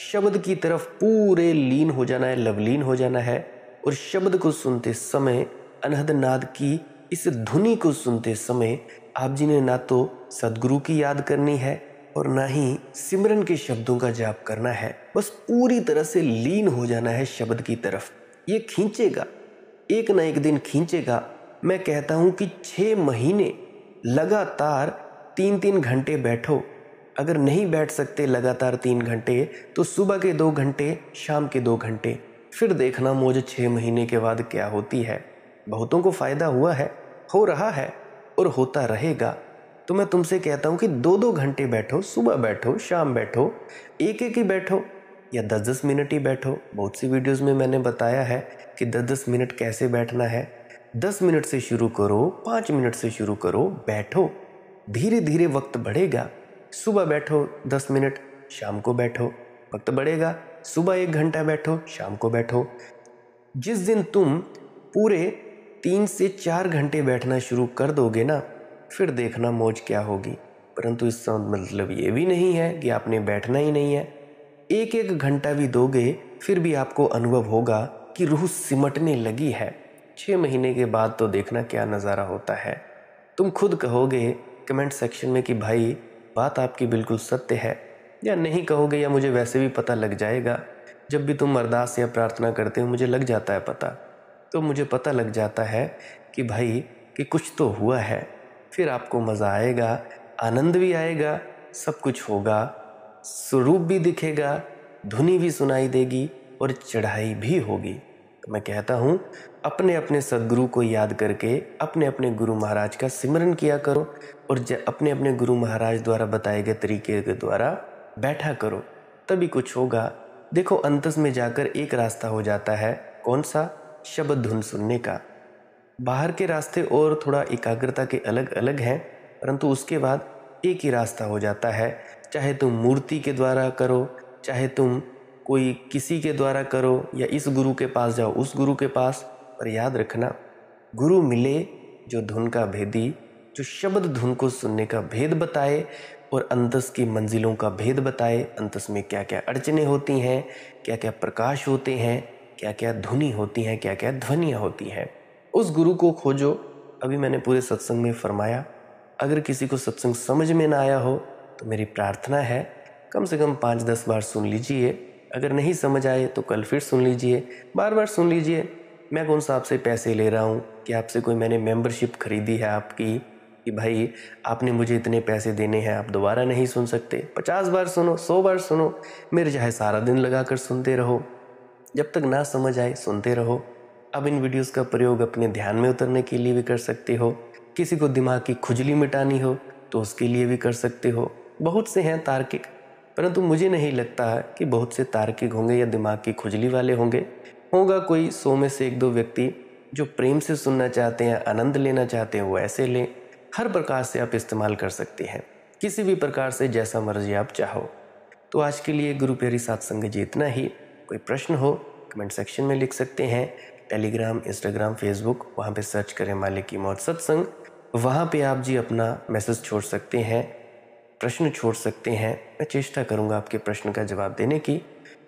Speaker 1: शब्द की तरफ पूरे लीन हो जाना है, लवलीन हो जाना है। और शब्द को सुनते समय, अनहद नाद की इस धुनी को सुनते समय आप जी ने ना तो सदगुरु की याद करनी है और ना ही सिमरन के शब्दों का जाप करना है। बस पूरी तरह से लीन हो जाना है शब्द की तरफ। ये खींचेगा, एक ना एक दिन खींचेगा। मैं कहता हूँ कि 6 महीने लगातार 3-3 घंटे बैठो। अगर नहीं बैठ सकते लगातार 3 घंटे, तो सुबह के 2 घंटे, शाम के 2 घंटे। फिर देखना मौज 6 महीने के बाद क्या होती है। बहुतों को फ़ायदा हुआ है, हो रहा है और होता रहेगा। तो मैं तुमसे कहता हूँ कि 2-2 घंटे बैठो, सुबह बैठो, शाम बैठो, एक एक ही बैठो या 10-10 मिनट ही बैठो। बहुत सी वीडियोस में मैंने बताया है कि 10-10 मिनट कैसे बैठना है। 10 मिनट से शुरू करो, 5 मिनट से शुरू करो, बैठो। धीरे धीरे वक्त बढ़ेगा। सुबह बैठो 10 मिनट, शाम को बैठो, वक्त बढ़ेगा। सुबह 1 घंटा बैठो, शाम को बैठो। जिस दिन तुम पूरे 3 से 4 घंटे बैठना शुरू कर दोगे ना, फिर देखना मौज क्या होगी। परंतु इसका मतलब ये भी नहीं है कि आपने बैठना ही नहीं है। 1-1 घंटा भी दोगे, फिर भी आपको अनुभव होगा कि रूह सिमटने लगी है। 6 महीने के बाद तो देखना क्या नज़ारा होता है। तुम खुद कहोगे कमेंट सेक्शन में कि भाई बात आपकी बिल्कुल सत्य है, या नहीं कहोगे या मुझे वैसे भी पता लग जाएगा। जब भी तुम अरदास या प्रार्थना करते हो मुझे लग जाता है पता। तो मुझे पता लग जाता है कि भाई कि कुछ तो हुआ है। फिर आपको मज़ा आएगा, आनंद भी आएगा, सब कुछ होगा, स्वरूप भी दिखेगा, धुनी भी सुनाई देगी और चढ़ाई भी होगी। तो मैं कहता हूँ अपने अपने सदगुरु को याद करके अपने अपने गुरु महाराज का सिमरन किया करो और अपने अपने गुरु महाराज द्वारा बताए गए तरीके के द्वारा बैठा करो, तभी कुछ होगा। देखो अंतस में जाकर एक रास्ता हो जाता है, कौन सा? शब्द धुन सुनने का। बाहर के रास्ते और थोड़ा एकाग्रता के अलग अलग हैं, परंतु उसके बाद एक ही रास्ता हो जाता है। चाहे तुम मूर्ति के द्वारा करो, चाहे तुम कोई किसी के द्वारा करो, या इस गुरु के पास जाओ उस गुरु के पास, पर याद रखना गुरु मिले जो धुन का भेदी, जो शब्द धुन को सुनने का भेद बताए और अंतस की मंजिलों का भेद बताए। अंतस में क्या क्या अड़चने होती हैं, क्या क्या प्रकाश होते हैं, क्या क्या धुनी होती हैं, क्या क्या ध्वनियाँ होती हैं। उस गुरु को खोजो। अभी मैंने पूरे सत्संग में फरमाया, अगर किसी को सत्संग समझ में ना आया हो तो मेरी प्रार्थना है कम से कम 5-10 बार सुन लीजिए। अगर नहीं समझ आए तो कल फिर सुन लीजिए, बार बार सुन लीजिए। मैं कौन सा आपसे पैसे ले रहा हूँ कि आपसे कोई मैंने मेंबरशिप खरीदी है आपकी कि भाई आपने मुझे इतने पैसे देने हैं, आप दोबारा नहीं सुन सकते। 50 बार सुनो, 100 बार सुनो, मेरे चाहे सारा दिन लगा कर सुनते रहो, जब तक ना समझ आए सुनते रहो। अब इन वीडियोस का प्रयोग अपने ध्यान में उतरने के लिए भी कर सकते हो। किसी को दिमाग की खुजली मिटानी हो तो उसके लिए भी कर सकते हो। बहुत से हैं तार्किक, परंतु मुझे नहीं लगता कि बहुत से तार्किक होंगे या दिमाग की खुजली वाले होंगे। होगा कोई 100 में से 1-2 व्यक्ति जो प्रेम से सुनना चाहते हैं, आनंद लेना चाहते हैं, वो ऐसे लें। हर प्रकार से आप इस्तेमाल कर सकते हैं, किसी भी प्रकार से, जैसा मर्जी आप चाहो। तो आज के लिए गुरु प्यारी सत्संग जी इतना ही। कोई प्रश्न हो कमेंट सेक्शन में लिख सकते हैं। टेलीग्राम, इंस्टाग्राम, फेसबुक, वहाँ पे सर्च करें मालिक की मौत सत्संग। वहाँ पे आप जी अपना मैसेज छोड़ सकते हैं, प्रश्न छोड़ सकते हैं। मैं चेष्टा करूँगा आपके प्रश्न का जवाब देने की।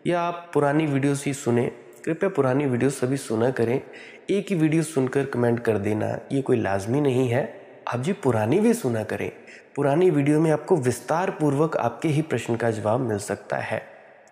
Speaker 1: या आप पुरानी वीडियोस ही सुने। कृपया पुरानी वीडियो सभी सुना करें। एक ही वीडियो सुनकर कमेंट कर देना ये कोई लाजमी नहीं है। आप जी पुरानी भी सुना करें। पुरानी वीडियो में आपको विस्तार पूर्वक आपके ही प्रश्न का जवाब मिल सकता है।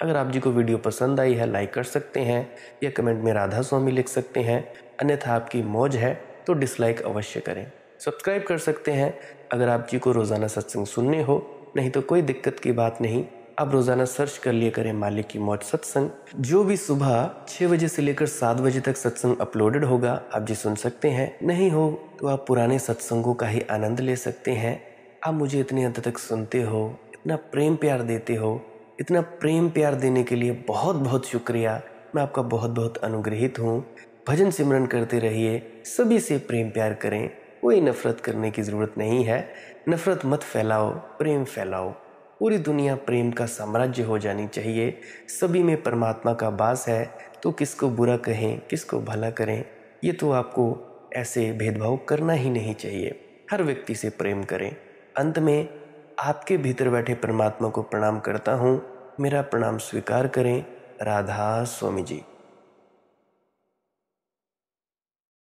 Speaker 1: अगर आप जी को वीडियो पसंद आई है, लाइक कर सकते हैं या कमेंट में राधा स्वामी लिख सकते हैं। अन्यथा आपकी मौज है तो डिसलाइक अवश्य करें। सब्सक्राइब कर सकते हैं अगर आप जी को रोज़ाना सत्संग सुनने हो। नहीं तो कोई दिक्कत की बात नहीं, आप रोज़ाना सर्च कर लिए करें मालिक की मौत सत्संग। जो भी सुबह 6 बजे से लेकर 7 बजे तक सत्संग अपलोडेड होगा आप जी सुन सकते हैं। नहीं हो तो आप पुराने सत्संगों का ही आनंद ले सकते हैं। आप मुझे इतने अंत तक सुनते हो, इतना प्रेम प्यार देते हो। इतना प्रेम प्यार देने के लिए बहुत बहुत शुक्रिया। मैं आपका बहुत बहुत अनुग्रहित हूँ। भजन सिमरन करते रहिए, सभी से प्रेम प्यार करें। कोई नफरत करने की ज़रूरत नहीं है। नफरत मत फैलाओ, प्रेम फैलाओ। पूरी दुनिया प्रेम का साम्राज्य हो जानी चाहिए। सभी में परमात्मा का वास है, तो किसको बुरा कहें, किसको भला करें, ये तो आपको ऐसे भेदभाव करना ही नहीं चाहिए। हर व्यक्ति से प्रेम करें। अंत में आपके भीतर बैठे परमात्मा को प्रणाम करता हूँ। मेरा प्रणाम स्वीकार करें। राधा स्वामी जी।